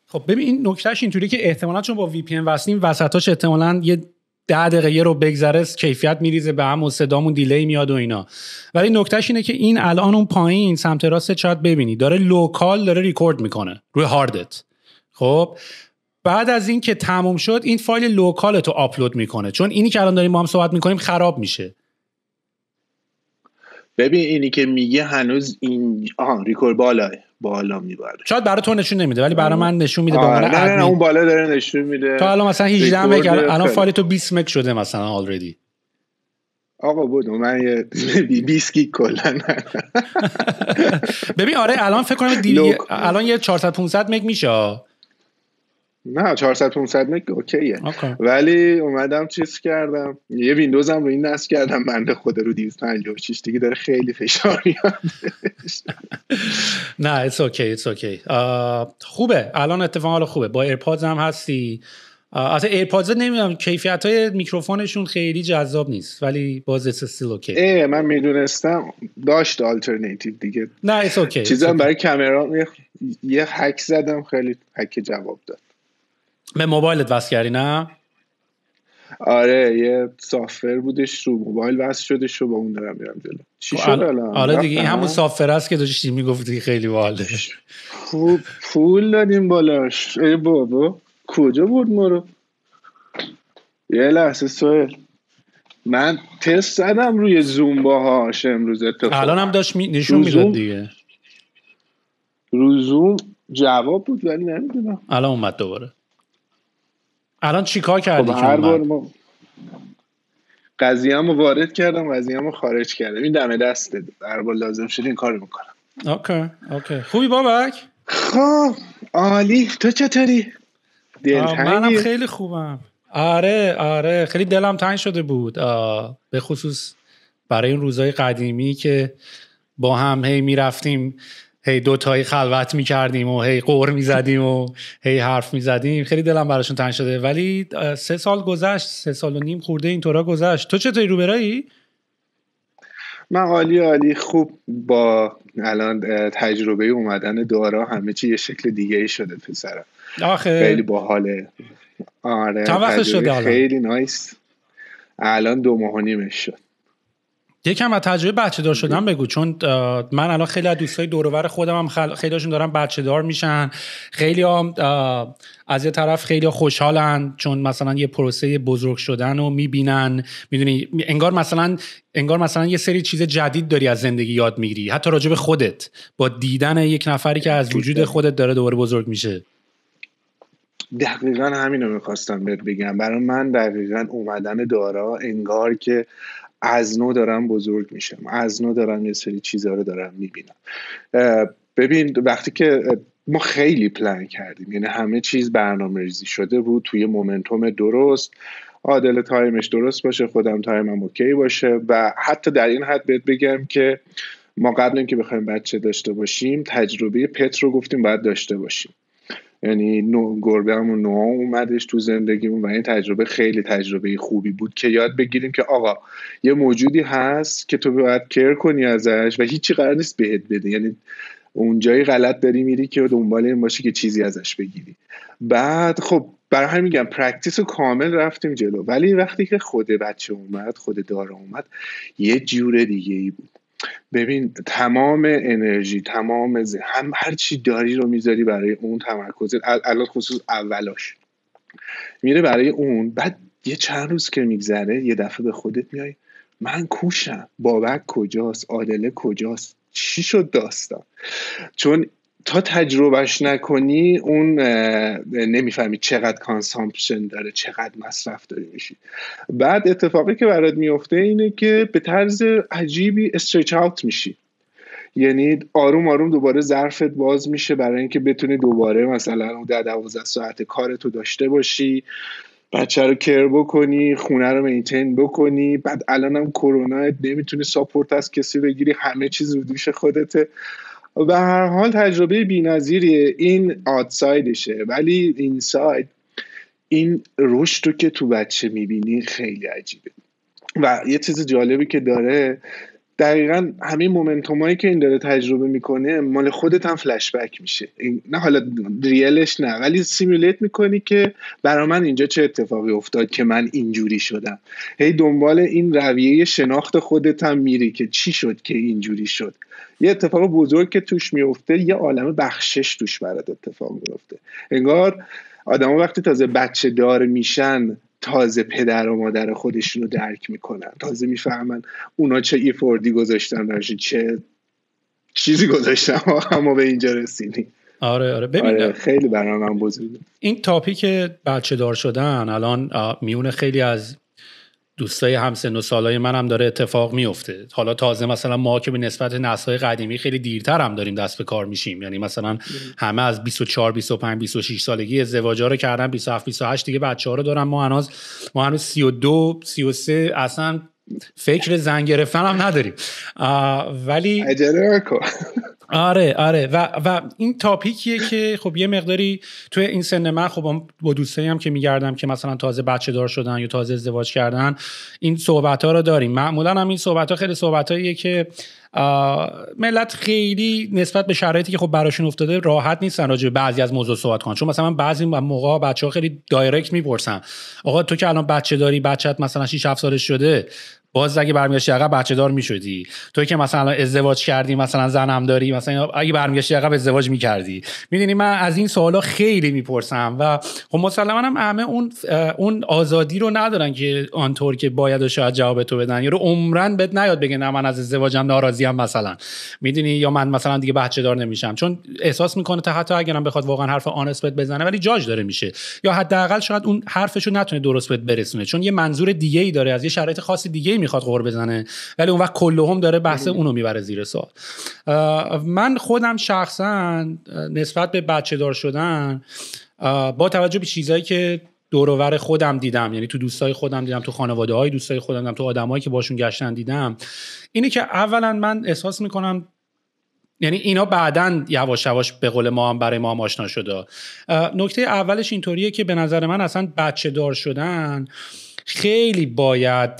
خب ببین این نکتهش اینطوری که احتمالاً چون با وی پی ان وصلیم وسطاش احتمالاً یه 10 دقیقه یه رو بگذره کیفیت میریزه به هم و صدامون دیلی میاد و اینا. ولی نکتهش اینه که این الان اون پایین سمت راست شاید ببینی داره لوکال داره ریکورد میکنه روی هاردت. خب بعد از این که تموم شد این فایل لوکال تو آپلود میکنه، چون اینی که الان داریم با هم صحبت میکنیم خراب میشه. ببین اینی که میگه هنوز این ریکورد بالا میبره. شاید برای تو نشون نمیده ولی برای من نشون میده. به عنوان نه اون بالا داره نشون میده. تا الان مثلا 18 مگ الان فایل تو 20 مگ شده مثلا آلردی. آقا بود من یه 20 گیگ کلا. ببین آره الان فکر کنم الان یه 400 500 مگ میشه. نه 400 500 مگ اوکیه. ولی اومدم چیز کردم یه ویندوزم رو این نصب کردم بنده خدا رو 256 دیگه داره خیلی فشار میاد. نه it's okay. خوبه الان اتفاقا خوبه. با ایرپادز هم هستی. اصلا ایرپادز نمیدونم کیفیت‌های میکروفونشون خیلی جذاب نیست ولی باز it's still okay. من میدونستم داشت آلترناتیو دیگه. نه it's okay. چیزام برای کامera یه هک زدم خیلی هک جواب داد. به موبایلت وصل کردی نه؟ آره یه سافتور بودش رو موبایل وصل شده شو با اون دارم میرم جلو. چی شد الان؟ آره دیگه این همون سافتور است که داشتی میگفتی خیلی باحاله. خوب پول دادیم بالاش. ای بابا کجا بود ما رو؟ یه لحظه سوال من تست زدم روی زوم باهاش امروز اتفاقا. الان هم داشت نشون میداد دیگه. رو زوم جواب بود ولی نمیدونم. الان اومد دوباره. الان چیکار کردی که هر بار اومد؟ قضیه‌مو وارد کردم قضیه‌مو خارج کردم. این دم دسته هر بار لازم شد این کارو میکنم. اوکی خوبی بابک؟ خب عالی. تو چطوری؟ منم خیلی خوبم. آره خیلی دلم تنگ شده بود به خصوص برای این روزهای قدیمی که با هم هی میرفتیم هی دوتایی خلوت میکردیم و هی قور میزدیم و هی حرف میزدیم. خیلی دلم براشون تنگ شده ولی 3 سال گذشت 3 سال و نیم خورده اینطورا گذشت. تو چطوری روبرایی؟ من عالی خوب. با الان تجربه اومدن دارا همه چی یه شکل دیگه ای شده پسرم. خیلی باحاله. آره چند وقت شده الان؟ خیلی نایس. الان 2 ماه و نیمش شد. یکم از تجربه بچه دار شدن بگو، چون من الان خیلی از دوستای دور و بر خودم هم خیلیشون دارن بچه دار میشن. خیلی از یه طرف خیلی خوشحالن چون مثلا یه پروسه بزرگ شدن رو میبینن. میدونی انگار مثلا یه سری چیز جدید داری از زندگی یاد میگیری، حتی راجع به خودت با دیدن یک نفری که از وجود خودت داره دوباره بزرگ میشه. دقیقاً همینو میخواستم بهت بگم. برای من دقیقاً اومدن دارا انگار که از نو دارم بزرگ میشم، از نو دارم یه سری چیزها رو دارم میبینم. ببین وقتی که ما خیلی پلان کردیم، یعنی همه چیز برنامه ریزی شده بود توی مومنتوم درست، عادل تایمش درست باشه، خودم تایمم اوکی باشه، و حتی در این حد بهت بگم که ما قبل اینکه بخوایم بچه داشته باشیم تجربه پت رو گفتیم باید داشته باشیم. یعنی گربه همون نوع اومدش تو زندگیمون و این تجربه خیلی تجربه خوبی بود که یاد بگیریم که آقا یه موجودی هست که تو باید کیر کنی ازش و هیچی قرار نیست بهت بده. یعنی اونجایی غلط داری میری که دنبال این باشی که چیزی ازش بگیری. بعد خب برای همین میگم پرکتیس رو کامل رفتیم جلو، ولی وقتی که خود بچه اومد، خود دارا اومد، یه جور دیگه ای بود. ببین تمام انرژی، تمام هم هر چی داری رو میذاری برای اون تمرکزت، الان خصوص اولاش میره برای اون. بعد یه چند روز که میگذره یه دفعه به خودت میای من کوشم، بابک کجاست، عادله کجاست، چی شد داستان؟ چون تا تجربهش نکنی اون نمیفهمی چقدر کانسامپشن داره، چقدر مصرف داری میشی. بعد اتفاقی که برات میفته اینه که به طرز عجیبی استریچ اوت میشی، یعنی آروم آروم دوباره ظرفت باز میشه برای اینکه بتونی دوباره مثلا 10-12 ساعت کارتو داشته باشی، بچه رو کیر بکنی، خونه رو مینتین بکنی. بعد الانم کرونا نمیتونی ساپورت از کسی بگیری، همه چیز رو دوش خودته. و هر حال تجربه بی‌نظیریه. این آوتسایدشه، ولی اینساید این رشد رو که تو بچه میبینی خیلی عجیبه. و یه چیز جالبی که داره دقیقاً همین مومنتومایی که این داره تجربه میکنه مال خودت هم فلش بک میشه، نه حالا ریلش نه، ولی سیمولیت میکنی که برای من اینجا چه اتفاقی افتاد که من اینجوری شدم. هی دنبال این رویه شناخت خودت هم میری که چی شد که اینجوری شد. یه اتفاق بزرگ که توش میفته یه عالم بخشش توش برات اتفاق میفته. انگار آدما وقتی تازه بچه دار میشن تازه پدر و مادر خودشون رو درک میکنن، تازه میفهمن اونا چه ایفوردی گذاشتن درش، چه چیزی گذاشتن ما به اینجا رسیدیم. آره ببین خیلی برای من بزرگه این تاپیک بچه دار شدن. الان میونه خیلی از دوستای همسن و سالای من هم داره اتفاق میفته. حالا تازه مثلا ما که به نسبت نسل‌های قدیمی خیلی دیرتر هم داریم دست به کار میشیم، یعنی مثلا همه از 24 25 26 سالگی ازدواجا رو کردن، 27 28 دیگه بچه‌ها رو دارن. ما هنوز 32 33 اصلا فکر زن گرفتن هم نداریم. ولی عجله نکن. آره و این تاپیکیه که خب یه مقداری توی این سن من خب با دوستایی هم که میگردم که مثلا تازه بچه دار شدن یا تازه ازدواج کردن این صحبت‌ها رو داریم. معمولا هم این صحبت‌ها خیلی صحبتاییه که ملت خیلی نسبت به شرایطی که خب براشون افتاده راحت نیستن راجع به بعضی از موضوع صحبت کنن. چون مثلا بعضی موقع بچه‌ها خیلی دایرکت میپرسن آقا تو که الان بچه داری، بچت مثلا 6 7 سالش شده، باز اگه برمیگشتی عقب بچه دار میشدی؟ تو که مثلا ازدواج کردی، مثلا زنم داری، مثلا اگه برمیگشتی عقب ازدواج میکردی؟ میدونی من از این سوالا خیلی میپرسم و خب مسلماً هم همه اون آزادی رو ندارن که آنطور که باید و شاید جواب تو بدن، یا رو عمرن بهت نیاد بگن نه من از ازدواجم ناراضیم مثلا، میدونی، یا من مثلا دیگه بچه دار نمیشم، چون احساس میکنه تا حتی اگرم بخواد واقعا حرف آنست بزنه ولی جاج داره میشه، یا حداقل شاید اون حرفشو نتونه درست بهت برسونه چون یه منظور دیگه‌ای داره، از یه شرایط خاص دیگه‌ای میخواد قور بزنه، ولی اون وقت کلهم داره بحث اونو میبره زیر سوال. من خودم شخصا نسبت به بچه دار شدن با توجه به چیزایی که دور و بر خودم دیدم، یعنی تو دوستای خودم دیدم، تو خانواده‌های دوستای خودم دیدم، تو آدمایی که باشون گشتن دیدم، اینه که اولا من احساس میکنم یعنی اینا بعداً یواش یواش به قول ما هم برای ما هم آشنا شده. نکته اولش اینطوریه که به نظر من اصلا بچه دار شدن خیلی باید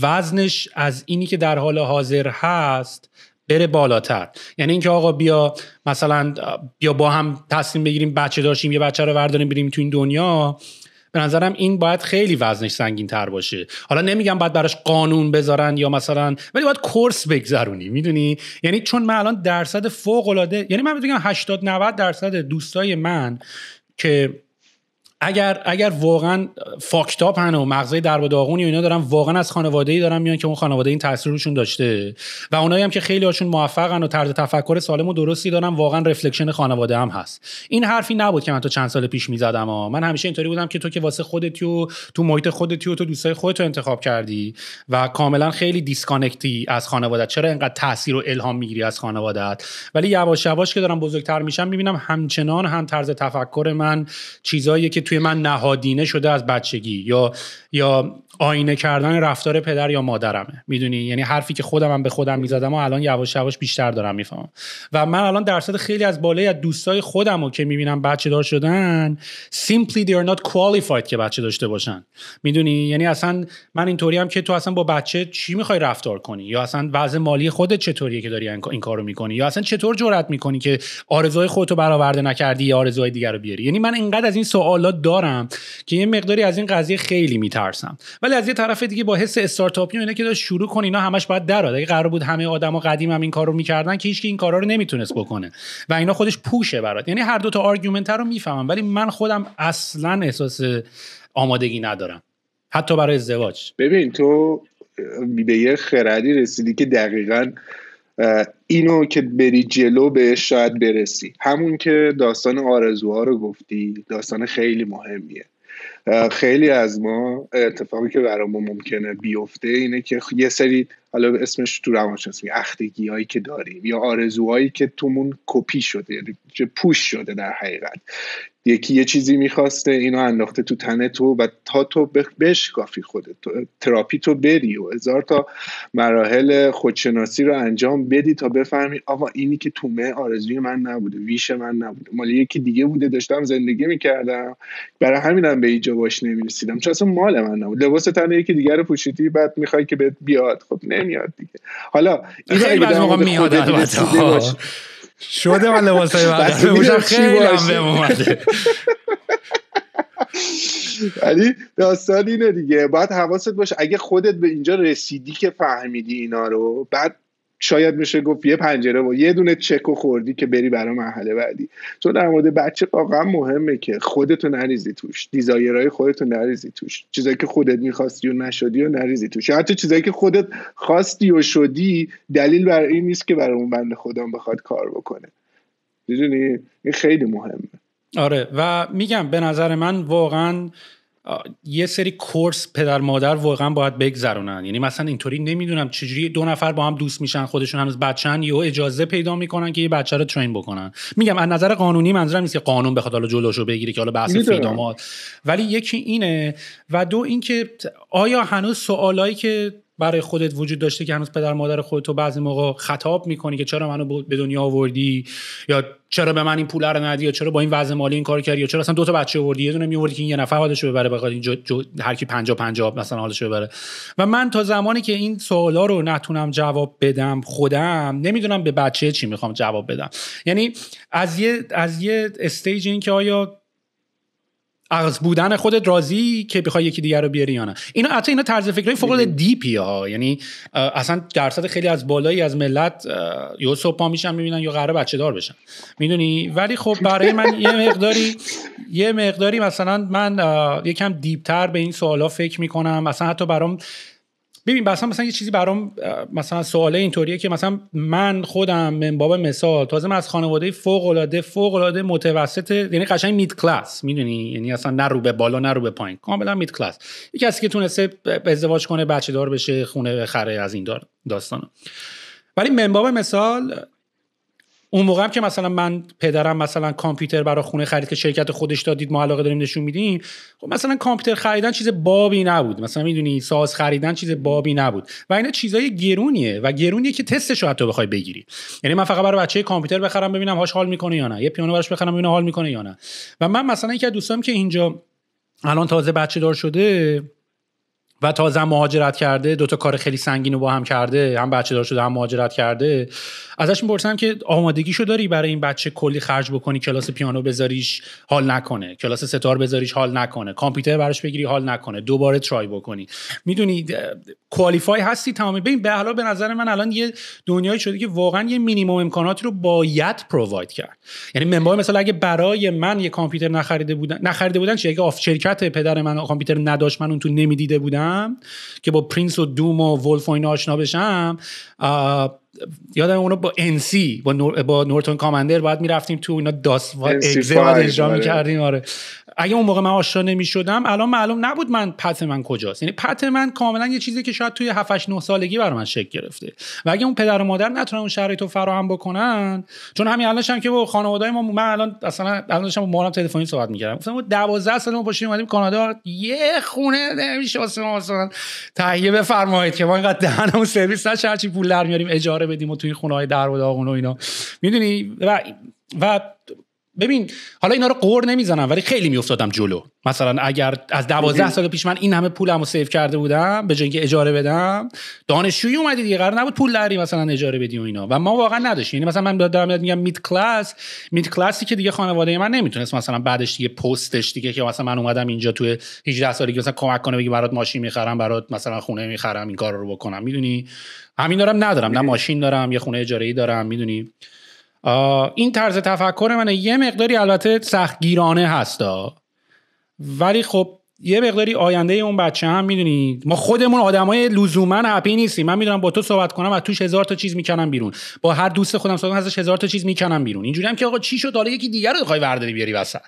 وزنش از اینی که در حال حاضر هست بره بالاتر. یعنی اینکه آقا بیا مثلا بیا با هم تصمیم بگیریم بچه داشتیم، یه بچه رو برداریم بریم تو این دنیا، به نظرم این باید خیلی وزنش سنگین تر باشه. حالا نمیگم باید براش قانون بذارن یا مثلا، ولی باید کورس بگذرونی، میدونی، یعنی چون من الان درصد فوق العاده، یعنی من میگم 80-90% دوستای من که اگر واقعا فاکتاپ هن و مغزای درب و داغونی و اینا دارن، واقعا از خانواده‌ای دارن میان که اون خانواده این تاثیر روشون داشته، و اونایی هم که خیلی هاشون موفقن و طرز تفکر سالم و درستی دارن، واقعا رفلکشن خانواده هم هست. این حرفی نبود که من تو چند سال پیش میزدم. من همیشه اینطوری بودم که تو که واسه خودتی و تو محیط خودتی و تو دوستای خودت انتخاب کردی و کاملا خیلی دیسکانکتی از خانواده‌ات، چرا اینقدر تاثیر و الهام میگیری از خانواده‌ات؟ ولی یواش یواش که دارم بزرگتر میشم میبینم همچنان هم طرز تفکر من چیزایی که توی من نهادینه شده از بچگی یا آینه کردن رفتار پدر یا مادرمه، میدونی، یعنی حرفی که خودم به خودم میزدم و الان یواش یواش بیشتر دارم میفهمم. و من الان درصد خیلی از بالایی از دوستای خودمو که میبینم بچه دار شدن simply they are not qualified که بچه داشته باشن، میدونی، یعنی اصلا من اینطوری هم که تو اصلا با بچه چی میخوای رفتار کنی، یا اصلا وضع مالی خودت چطوریه که داری این کارو میکنی، یا اصلا چطور جرئت میکنی که آرزوهای خودتو برآورده نکردی یا آرزوهای دیگر رو بیاری. یعنی من اینقدر از این سوالات دارم که یه مقداری از این قضیه خیلی میترسم، ولی از یه طرف دیگه با حس استارتاپی و اینا که داشت شروع کنی، اینا همش باید درآد. اگه قرار بود همه آدما قدیم هم این کارو میکردن که هیچ کی این کارا رو نمیتونست بکنه و اینا خودش پوشه برات. یعنی هر دو تا آرگومنت رو میفهمم، ولی من خودم اصلا احساس آمادگی ندارم حتی برای ازدواج. ببین تو به یه خردی رسیدی که دقیقاً اینو که بری جلو بهش شاید برسی. همون که داستان آرزوها رو گفتی داستان خیلی مهمیه. خیلی از ما اتفاقی که برامون ممکنه بیفته اینه که یه سری، حالا اسمش تو روانشناسی اختگی‌هایی که داریم یا آرزوهایی که تومون کپی شده، یعنی پوش شده در حقیقت، یکی یه چیزی میخواسته اینو انداخته تو تن تو و تا تو بشکافی خودت، تراپی تو بری و هزار تا مراحل خودشناسی رو انجام بدی تا بفهمی آقا اینی که تومه آرزوی من نبوده، ویش من نبوده، مال یکی دیگه بوده، داشتم زندگی میکردم، برای همینم به اینجا باش نمیرسیدم، چون اصلا مال من نبود. لباس تن یکی دیگه رو پوشیدی بعد میخوای که بهت بیاد، خب نمیاد دیگه. حالا اینو خیلی از موقع میاد البته شده من لباسای بعد بپوشم خیلی هم بهم اومده. ولی داستان اینه دیگه، باید حواست باشه اگه خودت به اینجا رسیدی که فهمیدی اینا رو، بعد شاید میشه گفت یه پنجره و یه دونه چکو خوردی که بری برای مرحله بعدی. چون در مورد بچه واقعا مهمه که خودتو نریزی توش، دیزایرهای خودتو نریزی توش، چیزایی که خودت می‌خواستی و نشدی و نریزی توش، حتی چیزایی که خودت خواستی و شدی دلیل بر این نیست که برای اون بنده خدا بخواد کار بکنه. میدونی این خیلی مهمه. آره و میگم به نظر من واقعا یه سری کورس پدر مادر واقعا باید بگذرونن. یعنی مثلا اینطوری نمیدونم چجوری دو نفر با هم دوست میشن، خودشون هنوز بچه‌ن، یهو اجازه پیدا میکنن که یه بچه رو ترین بکنن. میگم از نظر قانونی منظورم نیست که قانون بخواد حالا جلوشو بگیره که حالا بحث فریدامات، ولی یکی اینه و دو اینکه آیا هنوز سوالایی که برای خودت وجود داشته که هنوز پدر مادر خودتو بعضی موقع خطاب میکنی که چرا منو به دنیا آوردی، یا چرا به من این پول رو ندی، یا چرا با این وضع مالی این کارو کردی، یا چرا اصلا دو تا بچه آوردی، یه دونه میآوردی که این یه نفر حالشو ببره، بخاطر این هر کی 50 مثلا حالشو ببره. و من تا زمانی که این سوالا رو نتونم جواب بدم خودم، نمیدونم به بچه چی میخوام جواب بدم. یعنی از یه استیج این که آیا از بودن خودت راضی که بخوای یکی دیگر رو بیاری یا نه. اینا طرز فکری فوق العاده دیپی ها. یعنی اصلا درصد خیلی از بالایی از ملت یا صبح پا میشن میبینن یا قراره بچه دار بشن، میدونی. ولی خب برای من یه مقداری مثلا من یکم دیپتر به این سوالا فکر میکنم. مثلا حتی برام ببین مثلا یه چیزی برام مثلا سواله اینطوریه که مثلا من خودم من باب مثال تازه من از خانواده فوق العاده متوسط، یعنی قشنگ مید کلاس، میدونی، یعنی اصلا نه رو به بالا نه رو به پایین، کاملا مید کلاس. یکی کسی که تونسته ازدواج کنه، بچه دار بشه، خونه بخره، از این داستانا. ولی من باب مثال اون موقع هم که مثلا من پدرم مثلا کامپیوتر برای خونه خرید که شرکت خودش دادید، ما علاقه داریم نشون میدیم، خب مثلا کامپیوتر خریدن چیز بابی نبود، مثلا میدونی ساز خریدن چیز بابی نبود و اینا چیزای گرونیه و گرونیه که تستش رو حتی بخوای بگیری. یعنی من فقط برای بچه کامپیوتر بخرم ببینم هاش حال میکنه یا نه، یه پیانو براش بخرم ببینم حال میکنه یا نه. و من مثلا یکی از دوستام که اینجا الان تازه بچه دار شده و تازه مهاجرت کرده، دوتا کار خیلی سنگین رو با هم کرده، هم بچه دار شده هم مهاجرت کرده، ازش میپرسم که آمادگیشو داری برای این بچه کلی خرج بکنی، کلاس پیانو بذاریش حال نکنه، کلاس ستار بذاریش حال نکنه، کامپیوتر براش بگیری حال نکنه، دوباره ترای بکنی، میدونی کوالیفای هستی تمام. ببین به حالا به نظر من الان یه دنیایی شده که واقعا یه مینیمم امکاناتی رو باید پروواید کرد. یعنی منبع مثلا اگه برای من یه کامپیوتر نخریده بودن چه اگه آف شرکت پدر من کامپیوتر نداشت، من اون تو نمیدیده بودم که با پرینس و دوم و ولف و اینا آشنا بشم، یادم اونو با NC با نورتون کاماندر باید میرفتیم تو اینا اگزه باید اجرا میکردیم. آره اگه اون موقع من آشنا نمیشدم الان معلوم نبود من پت من کجاست. یعنی پت من کاملا یه چیزی که شاید توی 7 8 9 سالگی برای من شکل گرفته و اگه اون پدر و مادر نتونن اون شرایطو فراهم بکنن، چون همین الانش هم که با خانواده‌ای ما، من الان داشتم با مامانم تلفنی صحبت میکردم، گفتم 12 سال ما پاشیم اومدیم کانادا، یه خونه نمیشه مثلا تهیه بفرمایید که ما اینقدر دهنمون سرویس نشه هرچی پول در میاریم اجاره بدیم و توی خونه‌های در و داغون و اینا، میدونی. و ببین حالا اینا رو قور نمیزنم ولی خیلی میافتادم جلو. مثلا اگر از 12 سال پیش من این همه پولمو سیو کرده بودم به جای اینکه اجاره بدم، دانشجویی اومدی دیگه، قرار نبود پول داری مثلا اجاره بدی و اینا، و ما واقعا نداشتیم. یعنی مثلا من دارم میگم مید کلاسی که دیگه خانواده من نمیتونست مثلا بعدش دیگه پستش دیگه که مثلا من اومدم اینجا توی 18 سالگی مثلا کمک کنه بگی برات ماشین میخرم، برات مثلا خونه میخرم، این کارا رو بکنم، میدونی. همین دارم ندارم، نه ماشین دارم، یه خونه اجاره‌ای دارم، میدونی. این طرز تفکر منه. یه مقداری البته سختگیرانه هستا، ولی خب یه مقداری آینده اون بچه هم میدونی، ما خودمون آدمای لزوما هپی نیستیم. من میدونم با تو صحبت کنم از توش 1000 تا چیز میکنم بیرون، با هر دوست خودم صحبت کنم ازش 1000 تا چیز میکنم بیرون. اینجوری هم که آقا چی شد حالا یکی دیگر رو بخوای ورداری بیاری وسط.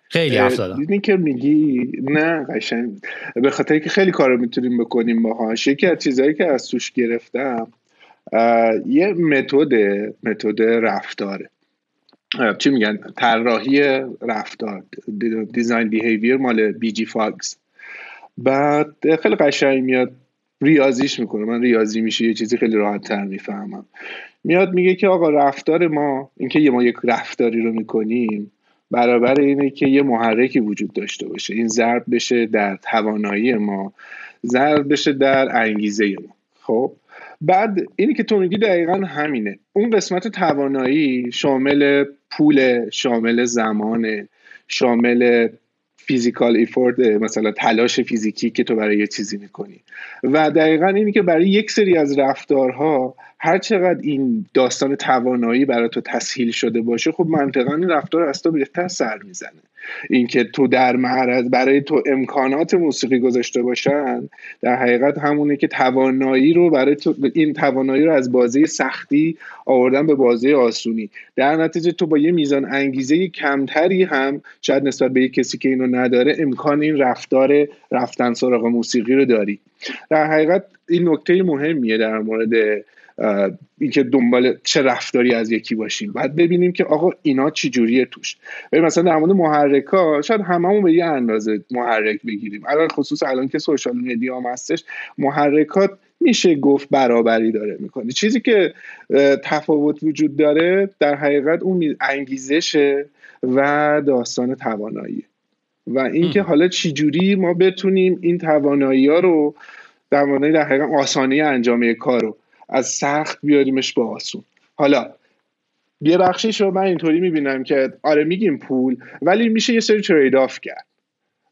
خیلی حرف زدم. دیدین که میگی نه قشنگ، به خاطر که خیلی کارو میتونیم بکنیم باهاش. یکی از چیزایی که از توش گرفتم یه متد رفتاره. چی میگن طراحی رفتار، دیزاین بیهیویر مال بیجی فاکس. بعد خیلی قشنگ میاد ریاضیش میکنه، من ریاضی میشه یه چیزی خیلی راحت تر میفهمم. میاد میگه که آقا رفتار ما، اینکه ما یک رفتاری رو میکنیم برابر اینه که یه محرکی وجود داشته باشه، این ضرب بشه در توانایی ما، ضرب بشه در انگیزه ما. خب بعد اینی که تو میگی دقیقا همینه. اون قسمت توانایی شامل پول، شامل زمان، شامل فیزیکال ایفورت، مثلا تلاش فیزیکی که تو برای یه چیزی میکنی. و دقیقا اینی که برای یک سری از رفتارها هر چقدر این داستان توانایی برای تو تسهیل شده باشه، خب منطقا این رفتار از تو بهتر سر میزنه. اینکه تو در معرض برای تو امکانات موسیقی گذاشته باشن، در حقیقت همونه که توانایی رو برای تو، این توانایی رو از بازه سختی آوردن به بازه آسونی. در نتیجه تو با یه میزان انگیزه کمتری هم شاید نسبت به یک کسی که اینو نداره امکان این رفتار رفتن سراغ موسیقی رو داری. در حقیقت این نکته مهمیه در مورد اینکه دنبال چه رفتاری از یکی باشیم. بعد ببینیم که آقا اینا چی جوریه توش. مثلا در مورد محرک‌ها شاید هممون به یه اندازه محرک بگیریم، الان خصوص الان که سوشال مدیا هم هستش، محرکات میشه گفت برابری داره میکنه. چیزی که تفاوت وجود داره در حقیقت اون انگیزشه و داستان توانایی. و اینکه حالا چی جوری ما بتونیم این توانایی‌ها رو در حقیقت آسانی انجام کار رو از سخت بیاریمش به آسون. حالا یه بخشیش رو من اینطوری میبینم که آره میگیم پول، ولی میشه یه سری ترید آف کرد.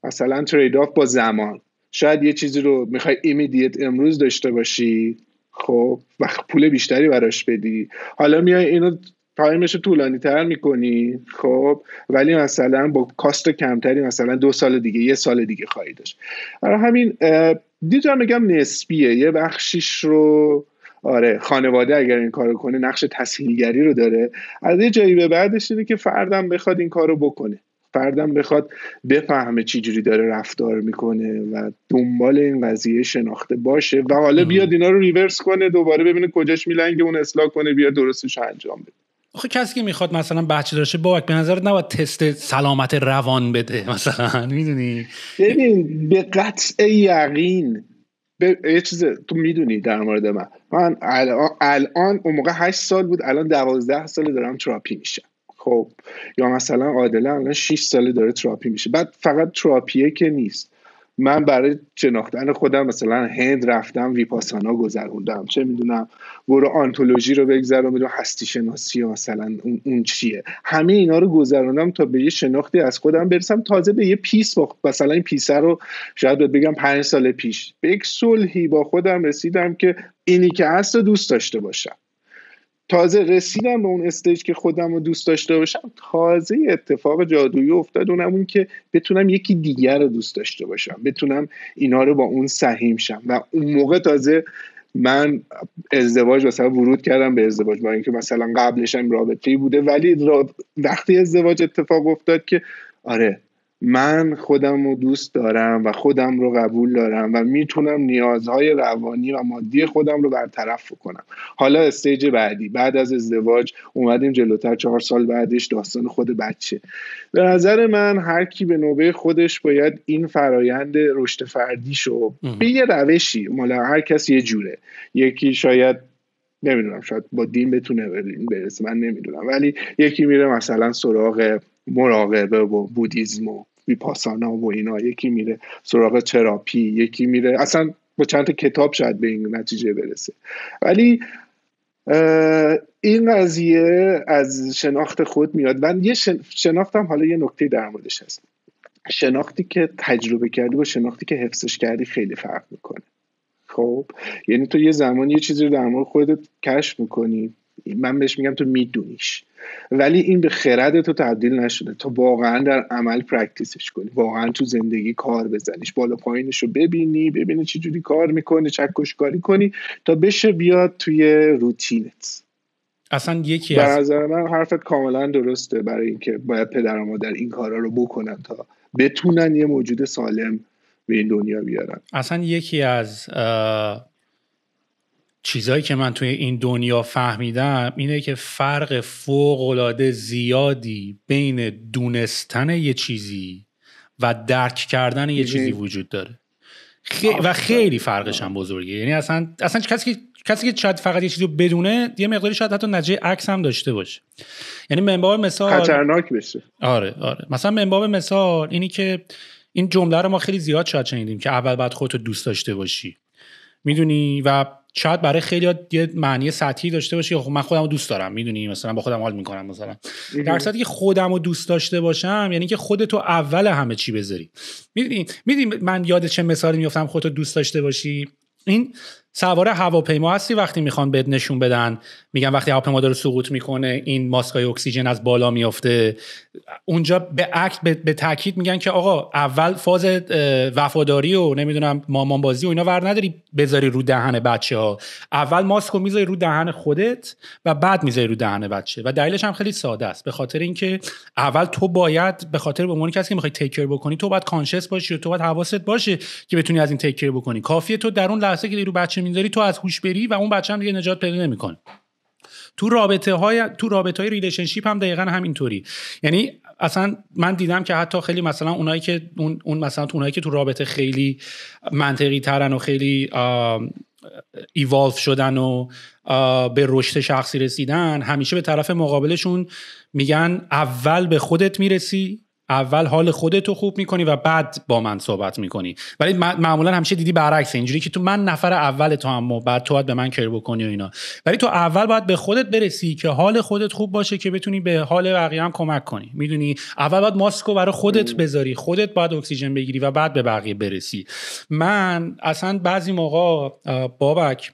مثلا ترید آف با زمان. شاید یه چیزی رو میخوای ایمیدیت امروز داشته باشی، خب وقت پول بیشتری براش بدی، حالا میای اینو تایمش رو طولانی تر میکنی، خب ولی مثلا با کاست کمتری مثلا 2 سال دیگه، 1 سال دیگه خواهی داشت. برای همین دیدم میگم نسبیه. یه بخشیش رو آره خانواده اگر این کارو کنه نقش تسهیلگری رو داره، از یه جایی به بعدش اینه که فردم بخواد این کارو بکنه، فردم بخواد بفهمه چی جوری داره رفتار میکنه و دنبال این قضیه شناخته باشه و حالا بیاد اینا رو ریورس کنه، دوباره ببینه کجاش میلنگه، اون اصلاح کنه، بیاد درستش انجام بده. آخه کسی که میخواد مثلا بچه داشته بابک به نظرت نباید تست سلامت روان بده مثلا؟ میدونی ببین به قطع یقین یه چیز تو میدونی در مورد من الان اون موقع 8 سال بود، الان 12 سال دارم تراپی میشم. خب یا مثلا عادله الان 6 سال داره تراپی میشه. بعد فقط تراپیه که نیست، من برای شناختن خودم مثلا هند رفتم، ویپاسانا گذروندم، چه میدونم برو آنتولوژی رو بگذرم، میدونم هستی شناسی و مثلا اون چیه، همه اینا رو گذروندم تا به یه شناختی از خودم برسم. تازه به یه پیس مثلا این پیسه رو شاید بگم 5 سال پیش به یک صلحی با خودم رسیدم که اینی که هست دوست داشته باشم. تازه رسیدم به اون استیج که خودم رو دوست داشته باشم، تازه اتفاق جادویی افتاد، اونم که بتونم یکی دیگر رو دوست داشته باشم، بتونم اینا رو با اون سهیم شم. و اون موقع تازه من ازدواج مثلا ورود کردم به ازدواج، با اینکه مثلا قبلش هم رابطه‌ای بوده، ولی وقتی ازدواج اتفاق افتاد که آره من خودم رو دوست دارم و خودم رو قبول دارم و میتونم نیازهای روانی و مادی خودم رو برطرف کنم. حالا استیج بعدی بعد از ازدواج اومدیم جلوتر، 4 سال بعدش داستان خود بچه. به نظر من هر کی به نوبه خودش باید این فرایند رشد فردیشو به یه روشی، مالا هر کسی یه جوره، یکی شاید نمیدونم شاید با دین بتونه برسه، من نمیدونم، ولی یکی میره مثلا سراغ مراقبه و بودیزم و ویپاسانا و اینا، یکی میره سراغ تراپی، یکی میره اصلا با چند تا کتاب شاید به این نتیجه برسه. ولی این قضیه از شناخت خود میاد. من یه شناختم، حالا یه نکته در موردش هست، شناختی که تجربه کردی با شناختی که حفظش کردی خیلی فرق میکنه. خب یعنی تو یه زمان یه چیزی رو در مورد خودت کشف میکنی، من بهش میگم تو میدونیش، ولی این به خرد تو تبدیل نشده، تو واقعا در عمل پرکتیسش کنی، واقعا تو زندگی کار بزنیش، بالا پایینش رو ببینی چی جوری کار میکنه، چکش کاری کنی تا بشه بیاد توی روتینت. اصلا یکی به از نظر من حرفت کاملا درسته، برای اینکه باید پدر و مادر این کارا رو بکنن تا بتونن یه موجود سالم به این دنیا بیارن. اصلا یکی از چیزایی که من توی این دنیا فهمیدم اینه که فرق فوق‌العاده زیادی بین دونستن یه چیزی و درک کردن یه چیزی وجود داره و خیلی فرقش هم بزرگه. یعنی اصلا کسی که شاید فقط یه چیزی رو بدونه یه مقداری شاید حتی نتیجه عکس هم داشته باشه. یعنی من باب مثال خطرناک بشه. آره مثلا من باب مثال اینی که این جمله رو ما خیلی زیاد شاید شنیدیم که اول باید خودت دوست داشته باشی، میدونی، و شاید برای خیلی یه معنی سطحی داشته باشه، خب من خودم رو دوست دارم، میدونی، مثلا با خودم حال میکنم مثلا. در صورتی که خودم رو دوست داشته باشم یعنی که خودتو اول همه چی بذاری. میدونی من یاد چه مثالی میافتم خودتو دوست داشته باشی؟ این سوار هواپیما هستی وقتی میخوان بهت نشون بدن، میگن وقتی هواپیما داره سقوط میکنه این ماسکای اکسیژن از بالا میافته، اونجا به تاکید میگن که آقا اول فاز وفاداری و نمیدونم مامان بازی و اینا ور نداری بذاری رو دهن بچه‌ها، اول ماسکو میذاری رو دهن خودت و بعد میذاری رو دهن بچه. و دلیلش هم خیلی ساده است، به خاطر اینکه اول تو باید به خاطر به عنوان کسی که میخوای تیک کیر بکنی تو باید کانشس باشی و تو باید حواست باشه که بتونی از این تیک کیر بکنی. کافیه تو در اون لحظه که رو بچه میذاری تو از هوش بری و اون بچه هم دیگه نجات پیدا نمیکنه. تو رابطه‌های ریلیشنشیپ هم دقیقاً همینطوری. یعنی اصلا من دیدم که حتی خیلی مثلا اونایی که اونایی که تو رابطه خیلی منطقی ترن و خیلی ایوالو شدن و به رشد شخصی رسیدن، همیشه به طرف مقابلشون میگن اول به خودت میرسی، اول حال خودتو خوب میکنی و بعد با من صحبت میکنی. ولی معمولا همیشه دیدی برعکس، اینجوری که تو من نفر اول تو هم و بعد تو باید به من کیر بکنی و اینا. ولی تو اول باید به خودت برسی که حال خودت خوب باشه که بتونی به حال بقیه هم کمک کنی، میدونی. اول باید ماسکو برای خودت بذاری، خودت باید اکسیژن بگیری و بعد به بقیه برسی. من اصلا بعضی موقع بابک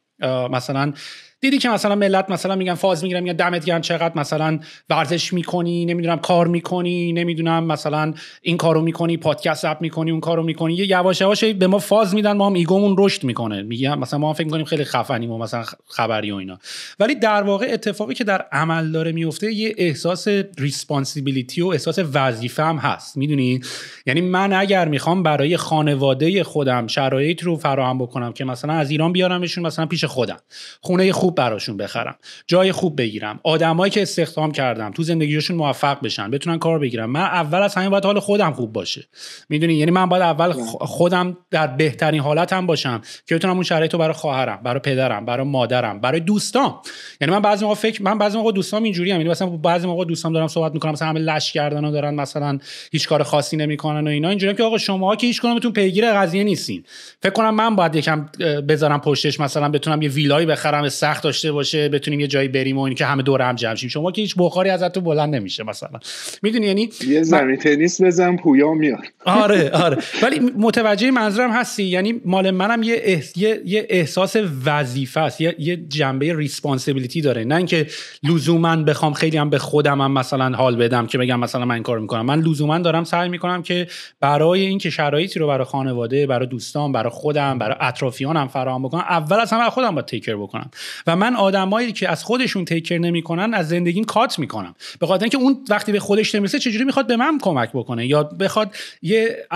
مثلا دیدی که مثلا ملت مثلا میگن فاز میگیرن، میگن دمت گرم چقدر مثلا ورزش میکنی، نمیدونم کار میکنی، نمیدونم مثلا این کارو میکنی، پادکست اپ میکنی، اون کارو میکنی، یه یواش یواش به ما فاز میدن، ما هم ایگومون رشد میکنه، میگن مثلا ما هم فکر میکنیم خیلی خفنیم و مثلا خبری و اینا. ولی در واقع اتفاقی که در عمل داره میفته یه احساس ریسپانسیبیلیتی و احساس وظیفه هم هست، میدونی. یعنی من اگر میخوام برای خانواده خودم شرایط رو فراهم بکنم که مثلا از ایران بیارمشون مثلا پیش خودم، خونه خوب براشون بخرم، جای خوب بگیرم، آدمایی که استخدام کردم تو زندگیشون موفق بشن، بتونن کار بگیرن، من اول از همه باید حال خودم خوب باشه، میدونی. یعنی من باید اول خودم در بهترین حالتم باشم که بتونم اون شرایطو برای خواهرم، برای پدرم، برای مادرم، برای دوستام. یعنی من بعضی موقع دوستام اینجوریام، یعنی مثلا بعضی موقع دوستام دارم صحبت میکنم مثلا همه لش کردن و دارن مثلا هیچ کار خاصی نمیکنن و اینا، اینجوریه که آقا شماها که هیچ کدومتون پیگیر قضیه نیستین. فکر کنم من باید یکم بذارم پشتش، مثلا بتونم یه ویلایی بخرم سخت داشته باشه، بتونیم یه جایی بریم و این که همه دور هم جمع شیم. شما که هیچ بخاری ازتون بلند نمیشه مثلا، میدونی. یعنی یه زمین تنیس بزن پویا میاد. آره ولی متوجه منظورم هستی. یعنی مال منم یه احساس وظیفه است، یه جنبه ریسپانسیبیلیتی داره، نه اینکه لزوما بخوام خیلی هم به خودم هم مثلا حال بدم که بگم مثلا من این کارو میکنم. من لزوما دارم سعی میکنم که برای این که شرایطی رو برای خانواده، برای دوستان، برای خودم، برای اطرافیانم فراهم بکنم، اول از همه خودم باید تیک کیر بکنم. و من آدمایی که از خودشون تیک کیر نمیکنن از زندگیم کات میکنم، به خاطر اینکه اون وقتی به خودش نمیرسه چجوری میخواد به من کمک بکنه یا بخواد یه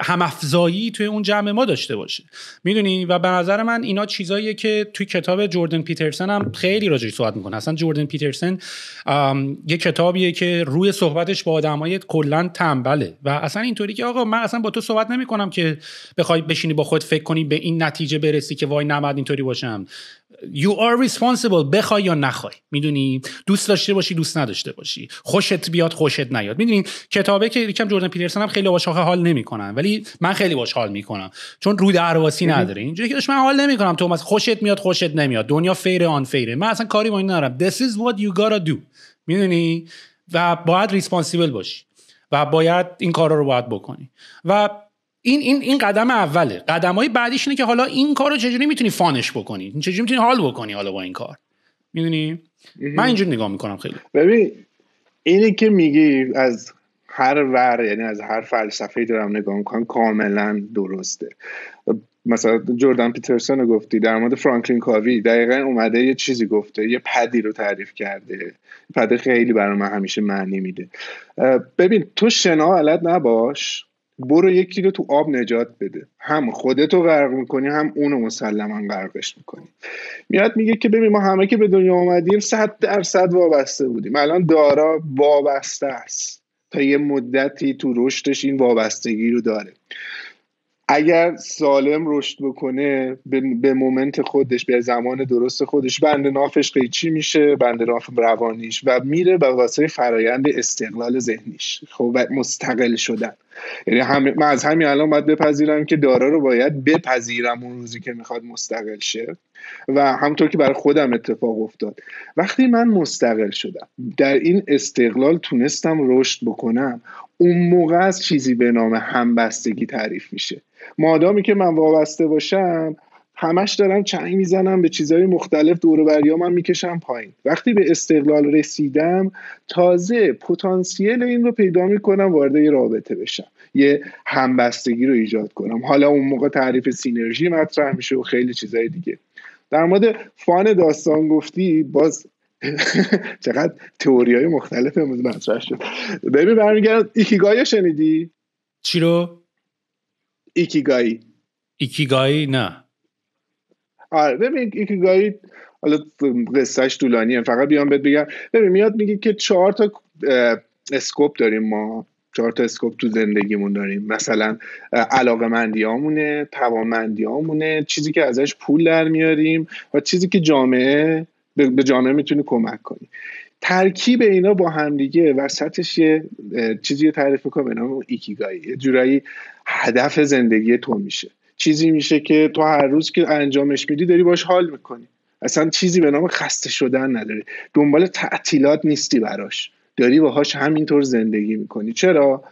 همافزایی توی اون جمع ما داشته باشه، میدونی. و به نظر من اینا چیزاییه که توی کتاب جردن پیترسن هم خیلی راجعش صحبت میکنه. اصلا جردن پیترسن یه کتابیه که روی صحبتش با آدمای کلا تنبله و اصلا اینطوری که آقا من اصلا با تو صحبت نمیکنم که بخوای بشینی با خودت فکر کنی به این نتیجه برسی که وای نباید اینطوری باشم. You are responsible، بخوای یا نخوای، میدونی. دوست داشته باشی، دوست نداشته باشی، خوشت بیاد، خوشت نیاد، میدونی. کتابه که یکم جردن پیترسن هم خیلی باهاش حال نمیکنن ولی من خیلی باهاش حال میکنم چون رو درواسی نداره. اینجوری که من حال نمیکنم تو مثلا خوشت میاد خوشت نمیاد، دنیا فیر آن فیره، من اصلا کاری با این ندارم. This is what you gotta do، میدونی. و باید ریسپانسیبل باشی و باید این کارا رو باید بکنی. و این قدم اوله. قدم‌های بعدیش اینه که حالا این کارو چجوری میتونی فانش بکنی، چجوری میتونی حال بکنی حالا با این کار، میدونی. من اینجوری نگاه میکنم. خیلی ببین اینی که میگی از هر ور، یعنی از هر فلسفه‌ای دارم نگاه میکنم، کاملا درسته. مثلا جردن پیترسن رو گفتی، در مورد فرانکلین کاوی دقیقاً اومده یه چیزی گفته، یه پدی رو تعریف کرده. پد خیلی برای من همیشه معنی میده. ببین تو شنا بلد نباش، برو یکی رو تو آب نجات بده، هم خودتو غرق میکنی هم اونو مسلما غرقش میکنی. میاد میگه که ببین ما همه که به دنیا اومدیم 100% وابسته بودیم، الان دارا وابسته است، تا یه مدتی تو رشدش این وابستگی رو داره. اگر سالم رشد بکنه به مومنت خودش، به زمان درست خودش، بند نافش قیچی میشه، بند ناف روانیش، و میره به واسه فرایند استقلال ذهنیش، خب مستقل شدن. یعنی من از همین الان باید بپذیرم که دارا رو باید بپذیرم اون روزی که میخواد مستقل شه، و همونطور که برای خودم اتفاق افتاد وقتی من مستقل شدم در این استقلال تونستم رشد بکنم، اون موقع از چیزی به نام همبستگی تعریف میشه. مادامی که من وابسته باشم همش دارم چنگ میزنم به چیزهای مختلف، دور و بریام هم میکشم پایین. وقتی به استقلال رسیدم تازه پتانسیل این رو پیدا میکنم وارد یه رابطه بشم، یه همبستگی رو ایجاد کنم. حالا اون موقع تعریف سینرژی مطرح میشه و خیلی چیزهای دیگه. در مورد فان داستان گفتی، باز چقدر تئوری‌های مختلف امروز مطرح شد. ببین برمیگردم، ایکیگای شنیدی؟ چی رو؟ ایکیگای نه. آره ببین ایکیگای حالا قصهش طولانیه، فقط بیام بهت بگم. ببین میاد میگه که 4 تا اسکوپ داریم ما، 4 تا اسکوپ تو زندگیمون داریم. مثلا علاقه‌مندیامونه، توانمندیامونه، چیزی که ازش پول در میاریم و چیزی که به جامعه میتونی کمک کنی. ترکیب اینا با هم دیگه وسطش یه چیزی رو تعریف میکنه به نام ایکیگای. یه جورایی هدف زندگی تو میشه، چیزی میشه که تو هر روز که انجامش میدی داری باش حال میکنی، اصلا چیزی به نام خسته شدن نداری، دنبال تعطیلات نیستی براش، داری باهاش همینطور زندگی میکنی. چرا؟